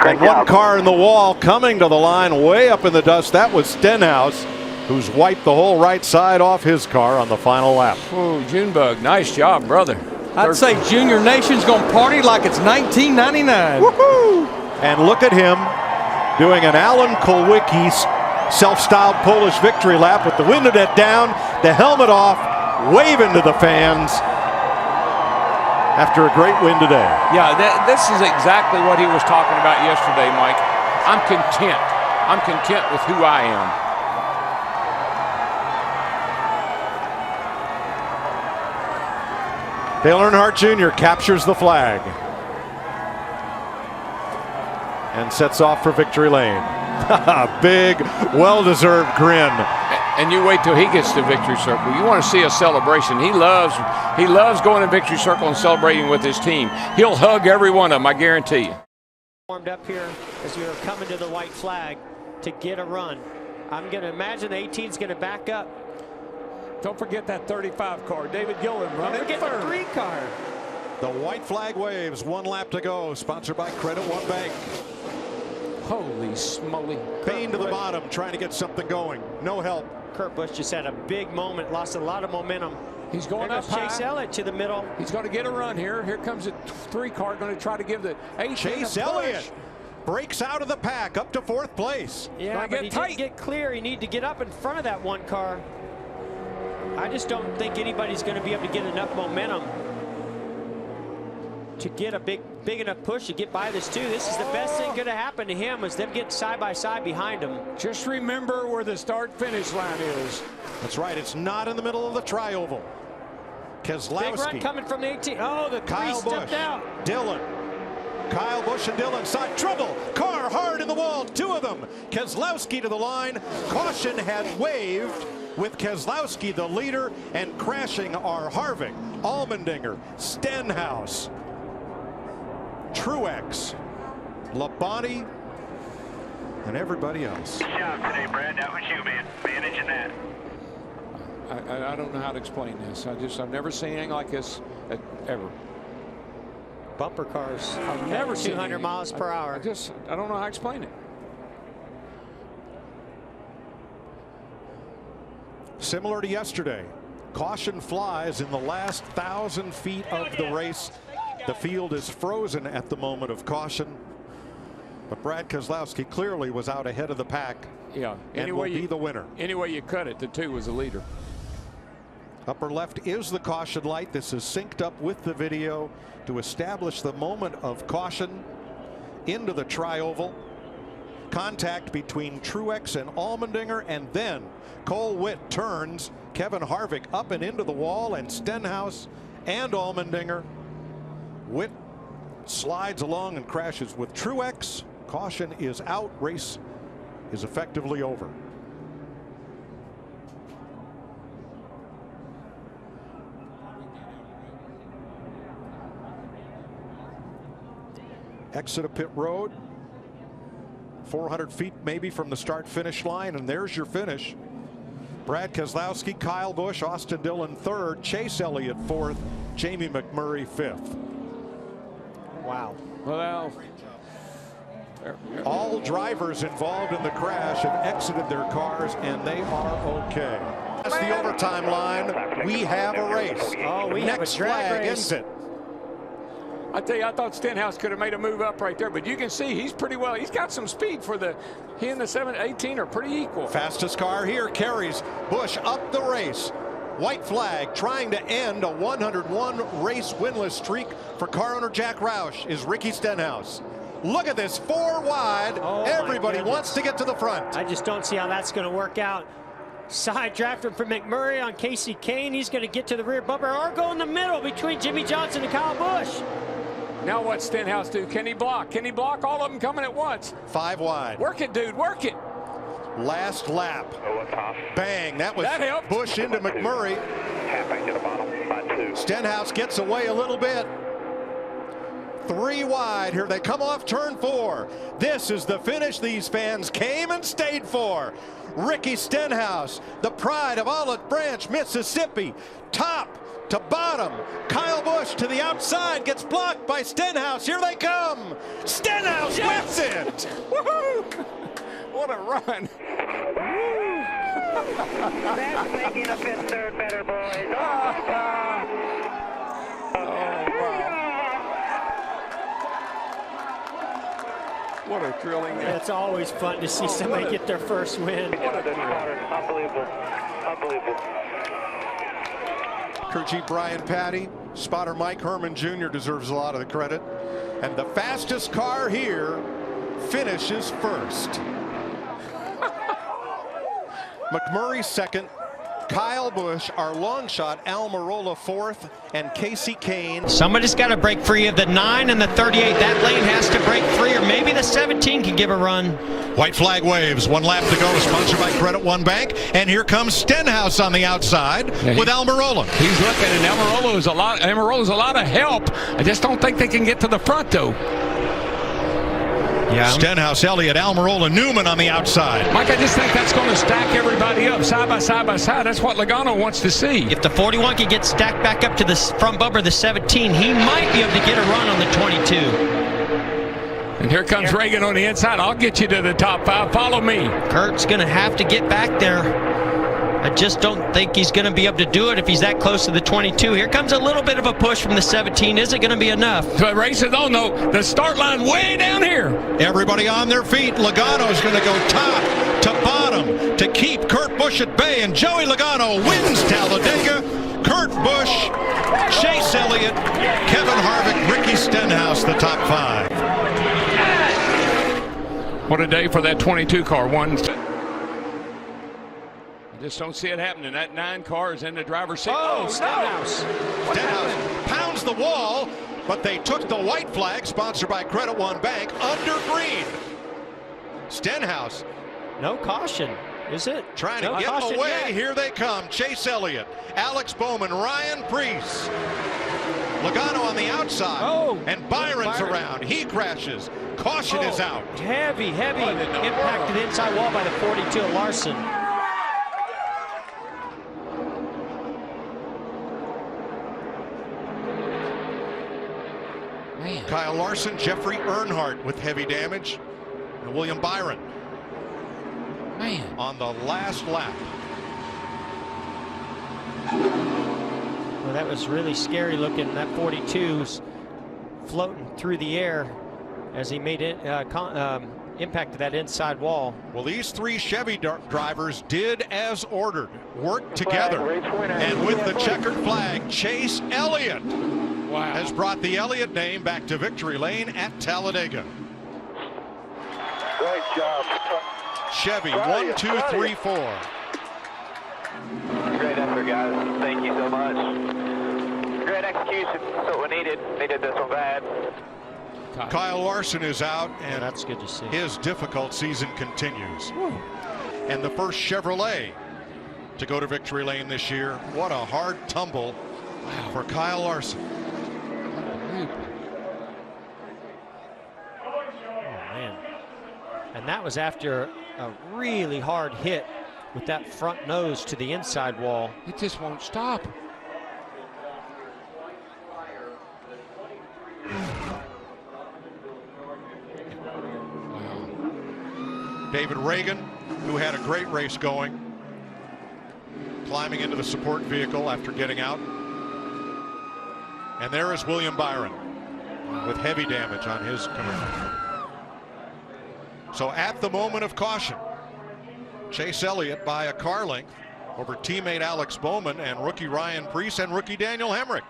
And one car in the wall coming to the line way up in the dust. That was Stenhouse, who's wiped the whole right side off his car on the final lap. Oh, Junebug, nice job, brother. I'd say Junior Nation's going to party like it's 1999. Woohoo! And look at him doing an Alan Kulwicki's self-styled Polish victory lap with the window net down, the helmet off, waving to the fans after a great win today. Yeah, this is exactly what he was talking about yesterday, Mike. I'm content. I'm content with who I am. Dale Earnhardt Jr. captures the flag and sets off for victory lane. Big, well-deserved grin. And you wait till he gets to victory circle. You want to see a celebration. He loves going to victory circle and celebrating with his team. He'll hug every one of them, I guarantee you. Warmed up here as we were coming to the white flag to get a run. I'm going to imagine the 18's going to back up. Don't forget that 35 car, David Gillen running third. The green car. The white flag waves, 1 lap to go, sponsored by Credit One Bank. Holy smoly. Payne to the bottom, trying to get something going. No help. Kurt Busch just had a big moment, lost a lot of momentum. He's going up high. Chase Elliott to the middle. He's going to get a run here. Here comes a 3 car going to try to give the 18 Chase Elliott breaks out of the pack up to 4th place. Yeah, but he didn't get clear. He needed to get up in front of that one car. I just don't think anybody's going to be able to get enough momentum to get a big enough push to get by this too. This is the best thing going to happen to him, is them getting side by side behind him. Just remember where the start-finish line is. That's right. It's not in the middle of the tri-oval. Keselowski. Big run coming from the 18. Oh, the Kyle three stepped out. Dillon. Kyle Busch and Dillon side trouble. Car hard in the wall. 2 of them. Keselowski to the line. Caution had waved, with Keselowski the leader, and crashing are Harvick, Allmendinger, Stenhouse, Truex, Labonte, and everybody else. Good job today, Brad. That was you, man. Managing that. I don't know how to explain this. I've never seen anything like this ever. Bumper cars. I've never seen 200 miles per hour. I don't know how to explain it. Similar to yesterday, caution flies in the last 1,000 feet of the race. The field is frozen at the moment of caution, but Brad Keselowski clearly was out ahead of the pack. Yeah, and will be the winner. Any way you cut it, the 2 was the leader. Upper left is the caution light. This is synced up with the video to establish the moment of caution into the tri-oval. Contact between Truex and Allmendinger, and then Cole Whitt turns Kevin Harvick up and into the wall, and Stenhouse and Allmendinger. Whitt slides along and crashes with Truex. Caution is out. Race is effectively over. Exit of pit road. 400 feet maybe from the start-finish line, and there's your finish. Brad Keselowski, Kyle Busch, Austin Dillon third, Chase Elliott fourth, Jamie McMurray fifth. Wow. Well, all drivers involved in the crash have exited their cars, and they are okay. That's the overtime line. We have a race. Oh, we Next have a drag flag race. exit. I tell you, I thought Stenhouse could have made a move up right there, but you can see he's pretty well. He's got some speed for he and the 718 are pretty equal. Fastest car here carries Busch up the race. White flag trying to end a 101 race winless streak for car owner Jack Roush is Ricky Stenhouse. Look at this, 4 wide. Oh, everybody wants to get to the front. I just don't see how that's going to work out. Side drafter for McMurray on Casey Kane. He's going to get to the rear bumper or go in the middle between Jimmy Johnson and Kyle Busch. Now what's Stenhouse do? Can he block? Can he block all of them coming at once? 5 wide. Work it, dude, work it. Last lap. Bang, that helped. Busch into McMurray. Halfway to the bottom by 2. Stenhouse gets away a little bit. 3 wide. Here they come off turn 4. This is the finish these fans came and stayed for. Ricky Stenhouse, the pride of Olive Branch, Mississippi, top to bottom. Kyle Busch to the outside, gets blocked by Stenhouse. Here they come. Stenhouse wins it. Woohoo! What a run. That's making a fifth third better, boys. What a thrilling. It's always fun to see somebody get their first win. Unbelievable. Unbelievable. Crew chief Brian Patty, spotter Mike Herman Jr. deserves a lot of the credit. And the fastest car here finishes first. McMurray second, Kyle Busch, our long shot, Almirola fourth, and Casey Kane. Somebody's got to break free of the 9 and the 38. That lane has to break free, or maybe the 17 can give a run. White flag waves, 1 lap to go, sponsored by Credit One Bank. And here comes Stenhouse on the outside with Almirola. He's looking, and Almirola's a lot of help. I just don't think they can get to the front, though. Yeah. Stenhouse, Elliott, Almirola, Newman on the outside. Mike, I just think that's going to stack everybody up side by side by side. That's what Logano wants to see. If the 41 can get stacked back up to the front bumper, the 17, he might be able to get a run on the 22. And here comes Reagan on the inside. I'll get you to the top 5. Follow me. Kurt's going to have to get back there. I just don't think he's going to be able to do it if he's that close to the 22. Here comes a little bit of a push from the 17. Is it going to be enough? The race is on, though. The start line way down here. Everybody on their feet. Logano's going to go top to bottom to keep Kurt Busch at bay. And Joey Logano wins Talladega. Kurt Busch, Chase Elliott, Kevin Harvick, Ricky Stenhouse, the top 5. What a day for that 22 car. I just don't see it happening. That 9 car is in the driver's seat. Oh, Stenhouse. No. Stenhouse pounds the wall, but they took the white flag, sponsored by Credit One Bank, under green. Stenhouse. No caution, is it? Trying to get away. Yet. Here they come. Chase Elliott, Alex Bowman, Ryan Preece. Logano on the outside. Oh, and Byron's around. He crashes. Caution is out. Heavy impact to the inside wall by the 42 of Larson. Man. Kyle Larson, Jeffrey Earnhardt with heavy damage, and William Byron. Man. On the last lap. Well, that was really scary looking. That 42's floating through the air as he made it impact of that inside wall. Well, these three Chevy drivers did as ordered, worked together. And with the checkered flag, Chase Elliott has brought the Elliott name back to victory lane at Talladega. Great job. Chevy, 1, 2, 3, 4. Great effort, guys. Thank you so much. Great execution. That's what we needed. Needed this one bad. Kyle Larson is out, and that's good to see. His difficult season continues. And the first Chevrolet to go to victory lane this year. What a hard tumble for Kyle Larson. Oh, man. And that was after a really hard hit with that front nose to the inside wall. It just won't stop. David Reagan, who had a great race going, climbing into the support vehicle after getting out. And there is William Byron with heavy damage on his car. So at the moment of caution, Chase Elliott by a car length over teammate Alex Bowman and rookie Ryan Preece and rookie Daniel Hemrick.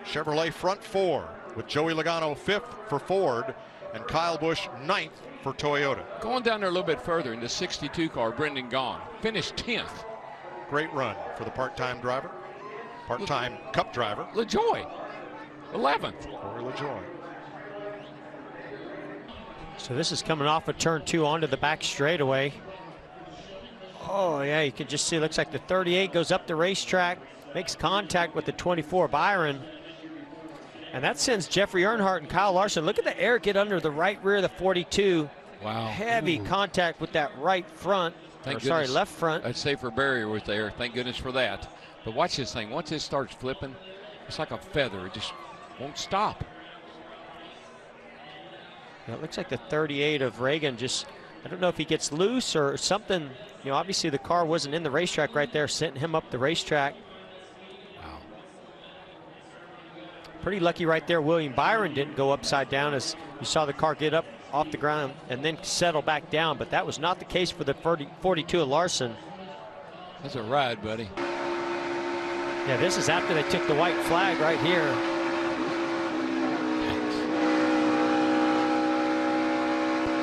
Chevrolet front four with Joey Logano 5th for Ford and Kyle Busch 9th for Toyota. Going down there a little bit further in the 62 car, Brendan Gaughan finished 10th. Great run for the part-time driver, part-time Cup driver. LaJoy, 11th. Corey LaJoy. So this is coming off of turn 2 onto the back straightaway. Oh yeah, you can just see, it looks like the 38 goes up the racetrack, makes contact with the 24 Byron. And that sends Jeffrey Earnhardt and Kyle Larson. Look at the air get under the right rear of the 42. Wow. Heavy contact with that right front. Left front. That safer barrier was there. Thank goodness for that. But watch this thing. Once it starts flipping, it's like a feather. It just won't stop. Yeah, it looks like the 38 of Reagan just, I don't know if he gets loose or something. You know, obviously the car wasn't in the racetrack right there, sending him up the racetrack. Pretty lucky right there. William Byron didn't go upside down, as you saw the car get up off the ground and then settle back down, but that was not the case for the 42 of Larson. That's a ride, buddy. Yeah, this is after they took the white flag right here.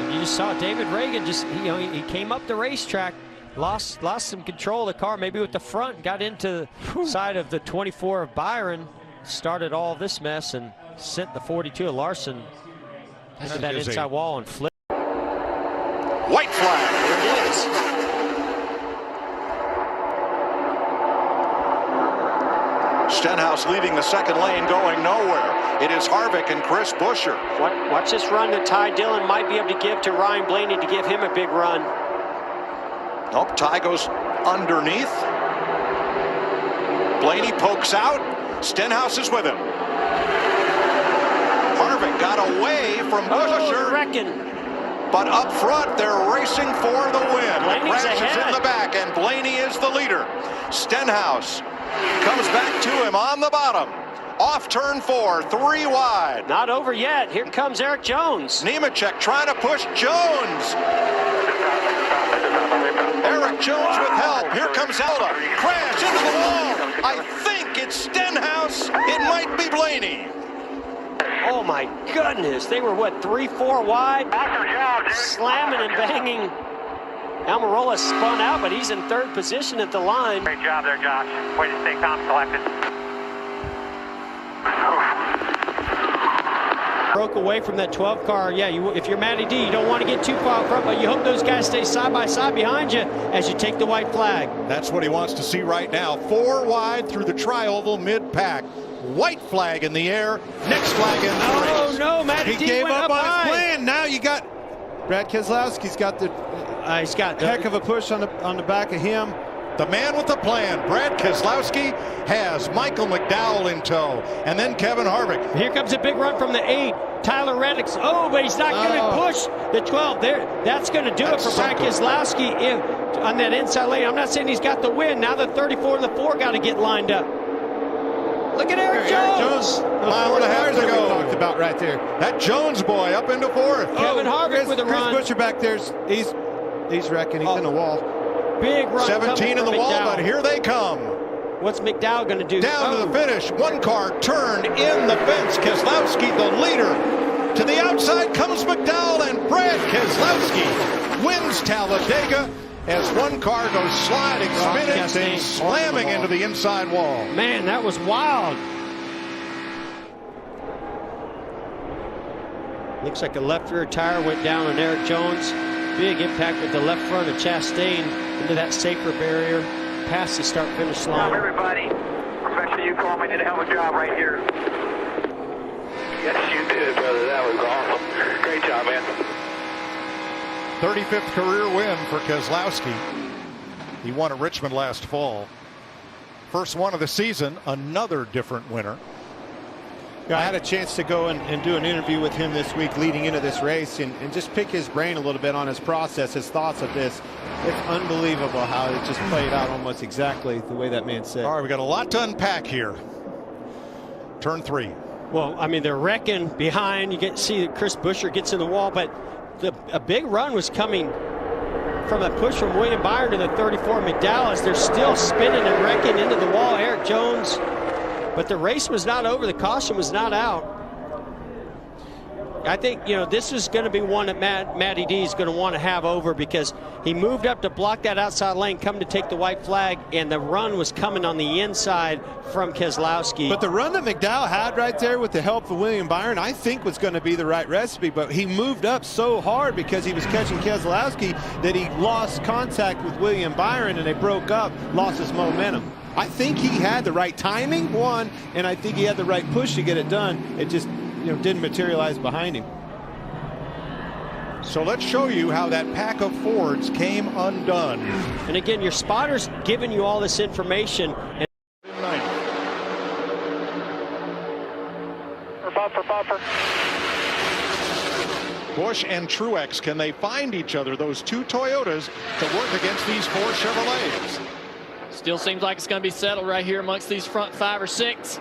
And you just saw David Reagan just, you know, he came up the racetrack, lost some control of the car, maybe with the front, got into the side of the 24 of Byron. Started all this mess and sent the 42 of Larson into that inside wall and flipped. White flag. There it is. Stenhouse leading the second lane, going nowhere. It is Harvick and Chris Buescher. Watch this run that Ty Dillon might be able to give to Ryan Blaney to give him a big run. Nope, Ty goes underneath. Blaney pokes out. Stenhouse is with him. Harvick got away from Buescher. But up front, they're racing for the win. The crash is in the back, and Blaney is the leader. Stenhouse comes back to him on the bottom. Off turn 4, 3 wide. Not over yet. Here comes Eric Jones. Nemechek trying to push Jones. Eric Jones with help. Here comes Elda. Crash into the wall. I think it's Stenhouse. It might be Blaney. Oh my goodness. They were what, 3-4 wide? Slamming and banging. Almirola spun out, but he's in 3rd position at the line. Great job there, Josh. Way to stay calm, collected. Broke away from that 12 car. Yeah, if you're Matty D, you don't want to get too far front, but you hope those guys stay side by side behind you as you take the white flag. That's what he wants to see right now. 4 wide through the tri-oval mid-pack. White flag in the air. Next flag in the race. Oh no, Matty D gave went up on high. his plan. Now you got Brad Keselowski's got the heck of a push on the back of him. The man with the plan, Brad Keselowski, has Michael McDowell in tow, and then Kevin Harvick. Here comes a big run from the 8. Tyler Reddick. Oh, but he's not going to push the 12 there. That's going to do it for Brad Keselowski on that inside lane. I'm not saying he's got the win. Now the 34 and the 4 got to get lined up. Look at Eric Jones. Mile and a half to go. Talked about right there. That Jones boy up into fourth. Kevin Harvick with a run. Chris Buescher back there. He's wrecking. He's in the wall. Big run. 17 in the wall, McDowell. but here they come. What's McDowell going to do? Down to the finish. One car turned in the fence. Keselowski, the leader. To the outside comes McDowell, and Brad Keselowski wins Talladega as one car goes sliding, spinning, and slamming into the inside wall. Man, that was wild. Looks like a left rear tire went down on Eric Jones. Big impact with the left front of Chastain into that safer barrier past the start-finish line. Everybody, Professor, you called me. Did a hell of a job right here. Yes, you did, brother. That was awesome. Great job, man. 35th career win for Keselowski. He won at Richmond last fall. First one of the season, another different winner. I had a chance to go and do an interview with him this week leading into this race and just pick his brain a little bit on his process, his thoughts of this. It's unbelievable how it just played out almost exactly the way that man said. All right, we got a lot to unpack here. Turn 3. Well, I mean, they're wrecking behind. You get to see that Chris Buescher gets in the wall, but a big run was coming from a push from William Byron to the 34 McDowell as they're still spinning and wrecking into the wall. Eric Jones. But the race was not over. The caution was not out. I think, this is going to be one that Matty D is going to want to have over because he moved up to block that outside lane, come to take the white flag, and the run was coming on the inside from Keselowski. But the run that McDowell had right there with the help of William Byron, I think was going to be the right recipe, but he moved up so hard because he was catching Keselowski that he lost contact with William Byron and they broke up, lost his momentum. I think he had the right timing, one, and I think he had the right push to get it done. It just didn't materialize behind him. So let's show you how that pack of Fords came undone. And again, your spotter's giving you all this information. Buffer. Busch and Truex, can they find each other, those two Toyotas, to work against these 4 Chevrolets? Still seems like it's going to be settled right here amongst these front 5 or 6.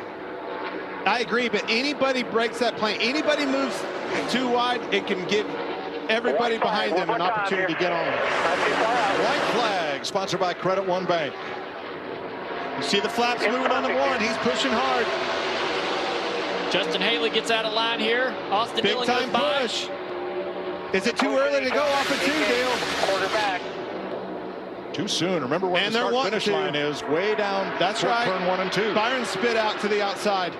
I agree, but anybody breaks that plane, anybody moves too wide, it can give everybody behind them an opportunity to get on. White flag, sponsored by Credit One Bank. You see the flaps moving on the 1. He's pushing hard. Justin Haley gets out of line here. Austin Big Dillon time goes by. push. Is it too early to go off of 2, Dale? Quarterback. Too soon. Remember where the start-finish line is, way down. That's right. Turn 1 and 2. Byron spit out to the outside.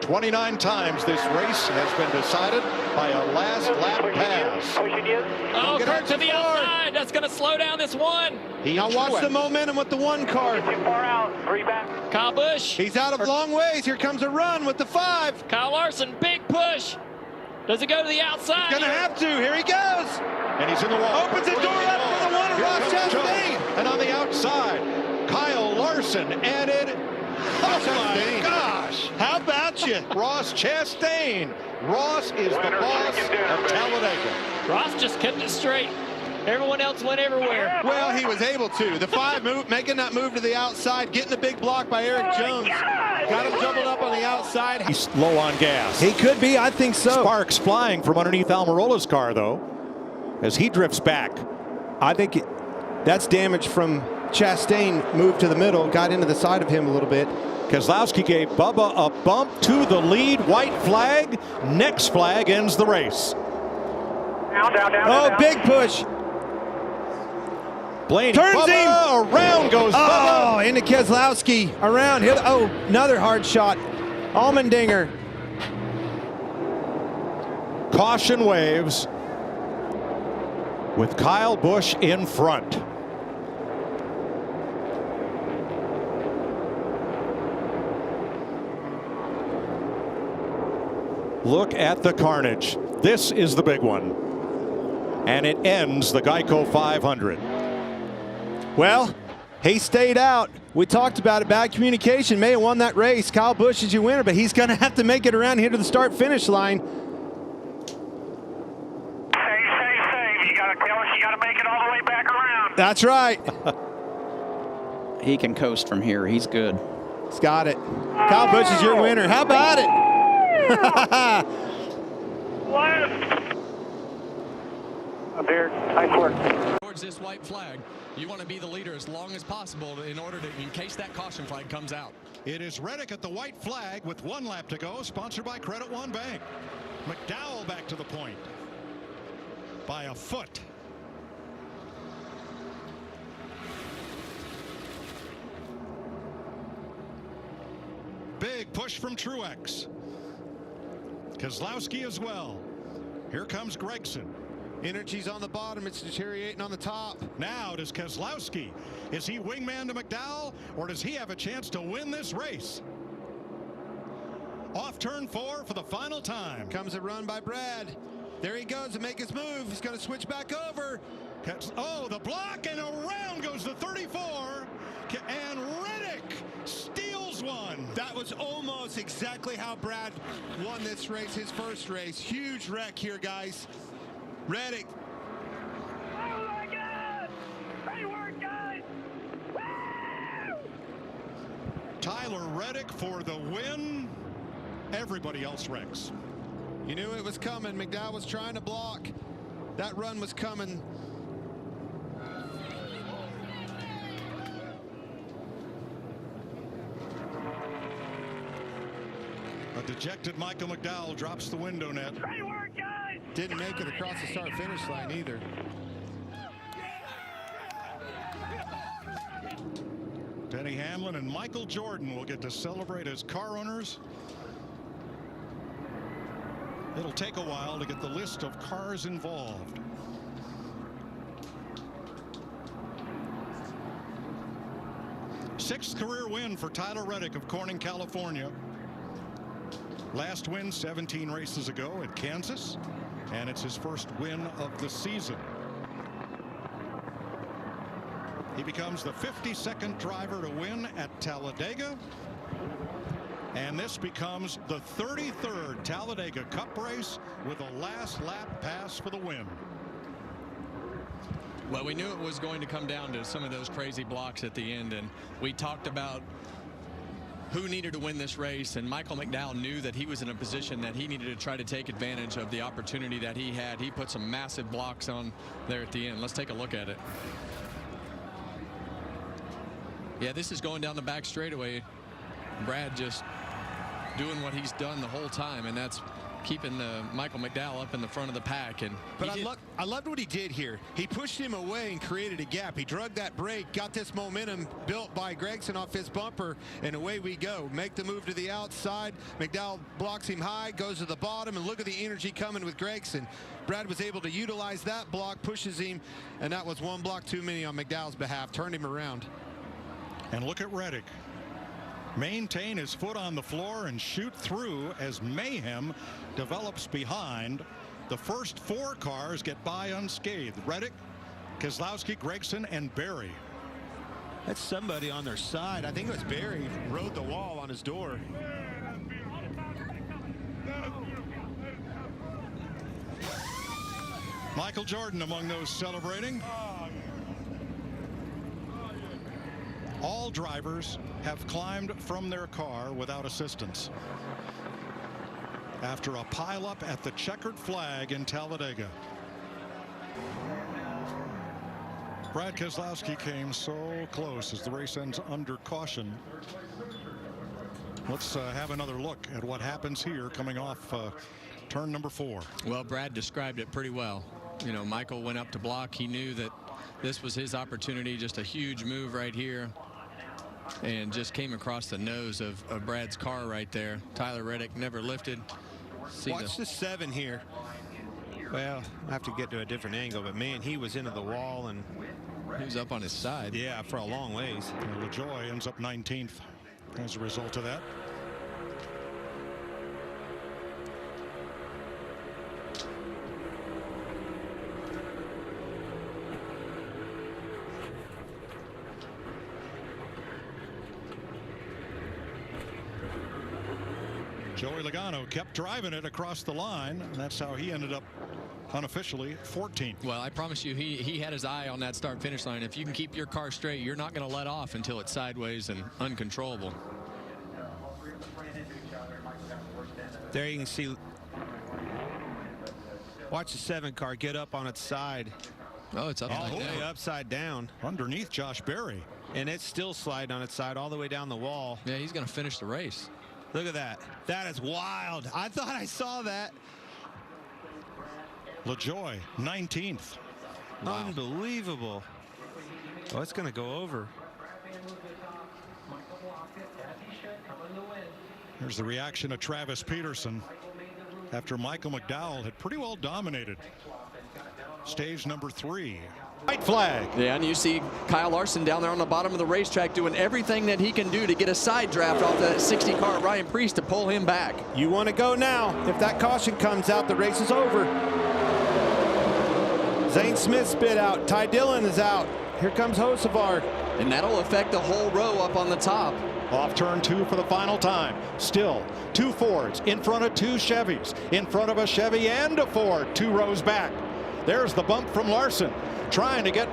29 times this race has been decided by a last lap pass. Oh, Kurt to the outside. That's going to slow down this one. Now watch the momentum with the 1 car. Too far out. 3 back. Kyle Busch. He's out of long ways. Here comes a run with the 5. Kyle Larson, big push. Does it go to the outside? He's going to have to. Here he goes. And he's in the wall. Opens the door up for the 1 of Ross Chastain. And on the outside, Kyle Larson added. Oh my gosh! How about you? Ross Chastain. Ross is the boss of Talladega. Ross just kept it straight. Everyone else went everywhere. Well, he was able to. The 5 making that move to the outside, getting the big block by Eric Jones. Got him doubled up on the outside. He's low on gas. He could be, I think so. Sparks flying from underneath Almirola's car, though, as he drifts back. I think that's damage from Chastain. Moved to the middle, got into the side of him a little bit. Keselowski gave Bubba a bump to the lead. White flag. Next flag ends the race. Down. Big push. Blaney turns Bubba, him. Around goes Bubba. Oh, into Keselowski. Around. Oh, another hard shot. Allmendinger. Caution waves with Kyle Busch in front. Look at the carnage. This is the big one. And it ends the Geico 500. Well, he stayed out. We talked about it. Bad communication. May have won that race. Kyle Busch is your winner, but he's going to have to make it around here to the start-finish line. Save. You got to make it all the way back around. That's right. He can coast from here. He's good. He's got it. Kyle Busch is your winner. How about it? Up here. Nice work. Towards this white flag, you want to be the leader as long as possible in order to, in case that caution flag comes out. It is Reddick at the white flag with 1 lap to go, sponsored by Credit One Bank. McDowell back to the point by a foot. Big push from Truex. Keselowski as well. Here comes Gragson. Energy's on the bottom. It's deteriorating on the top. Now does Keselowski. Is he wingman to McDowell, or does he have a chance to win this race? Off turn 4 for the final time. Comes a run by Brad. There he goes to make his move. He's going to switch back over. Oh, the block, and around goes the 34. And Reddick steals one. That was almost exactly how Brad won this race, his first race. Huge wreck here, guys. Reddick. Oh my God! Great work, guys! Woo! Tyler Reddick for the win. Everybody else wrecks. You knew it was coming. McDowell was trying to block. That run was coming. A dejected Michael McDowell drops the window net. Great work, guys! Didn't make it across the start-finish line either. Denny Hamlin and Michael Jordan will get to celebrate as car owners. It'll take a while to get the list of cars involved. Sixth career win for Tyler Reddick of Corning, California. Last win 17 races ago at Kansas, and it's his first win of the season. He becomes the 52nd driver to win at Talladega, and this becomes the 33rd Talladega Cup race with a last lap pass for the win. Well, we knew it was going to come down to some of those crazy blocks at the end, and we talked about who needed to win this race, and Michael McDowell knew that he was in a position that he needed to try to take advantage of the opportunity that he had. He put some massive blocks on there at the end. Let's take a look at it. Yeah, this is going down the back straightaway. Brad just doing what he's done the whole time, and that's keeping Michael McDowell up in the front of the pack. But I loved what he did here. He pushed him away and created a gap. He drug that brake, got this momentum built by Gragson off his bumper, and away we go. Make the move to the outside. McDowell blocks him high, goes to the bottom, and look at the energy coming with Gragson. Brad was able to utilize that block, pushes him, and that was one block too many on McDowell's behalf. Turned him around. And look at Reddick. Maintain his foot on the floor and shoot through as mayhem develops behind. The first 4 cars get by unscathed. Reddick, Keselowski, Gragson, and Berry. That's somebody on their side. I think it was Berry. Rode the wall on his door. Michael Jordan among those celebrating. All drivers have climbed from their car without assistance after a pileup at the checkered flag in Talladega. Brad Keselowski came so close as the race ends under caution. Let's have another look at what happens here coming off turn number 4. Well, Brad described it pretty well. You know, Michael went up to block. He knew that this was his opportunity. Just a huge move right here, and just came across the nose of Brad's car right there. Tyler Reddick never lifted. Watch the 7 here. Well, I have to get to a different angle, but man, he was into the wall, and he was up on his side. Yeah, for a long ways. LaJoie ends up 19th as a result of that. Joey Logano kept driving it across the line, and that's how he ended up unofficially 14th. Well, I promise you, he had his eye on that start-finish line. If you can keep your car straight, you're not going to let off until it's sideways and uncontrollable. There you can see. Watch the 7 car get up on its side. Oh, it's upside down. Underneath Josh Berry. And it's still sliding on its side all the way down the wall. Yeah, he's going to finish the race. Look at that. That is wild. I thought I saw that. LaJoie, 19th. Wow. Unbelievable. Oh, it's going to go over. There's the reaction of Travis Peterson after Michael McDowell had pretty well dominated stage number 3. White flag. Yeah, and you see Kyle Larson down there on the bottom of the racetrack doing everything that he can do to get a side draft off that 60 car Ryan Preece to pull him back. You want to go now. If that caution comes out, the race is over. Zane Smith spit out. Ty Dillon is out. Here comes Hocevar. And that'll affect the whole row up on the top. Off turn 2 for the final time. Still 2 Fords in front of 2 Chevys. In front of a Chevy and a Ford 2 rows back. There's the bump from Larson, trying to get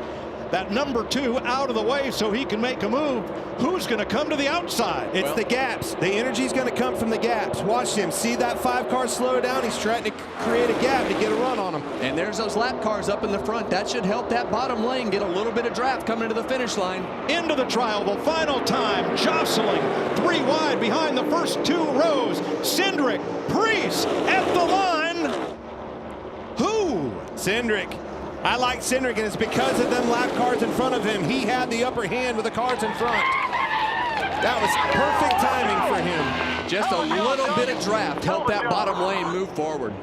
that number 2 out of the way so he can make a move. Who's going to come to the outside? It's the gaps. The energy's going to come from the gaps. Watch him. See that 5 car slow down? He's trying to create a gap to get a run on him. And there's those lap cars up in the front. That should help that bottom lane get a little bit of draft coming to the finish line. Into the trial, the final time, jostling 3 wide behind the first 2 rows. Cindric, Preece at the line. Who? Cindric. I like Cindric, and it's because of them lap cars in front of him. He had the upper hand with the cars in front. That was perfect timing for him. Just a little bit of draft helped that bottom lane move forward.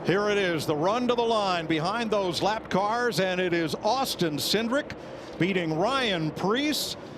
Here it is, the run to the line behind those lap cars, and it is Austin Cindric beating Ryan Preece.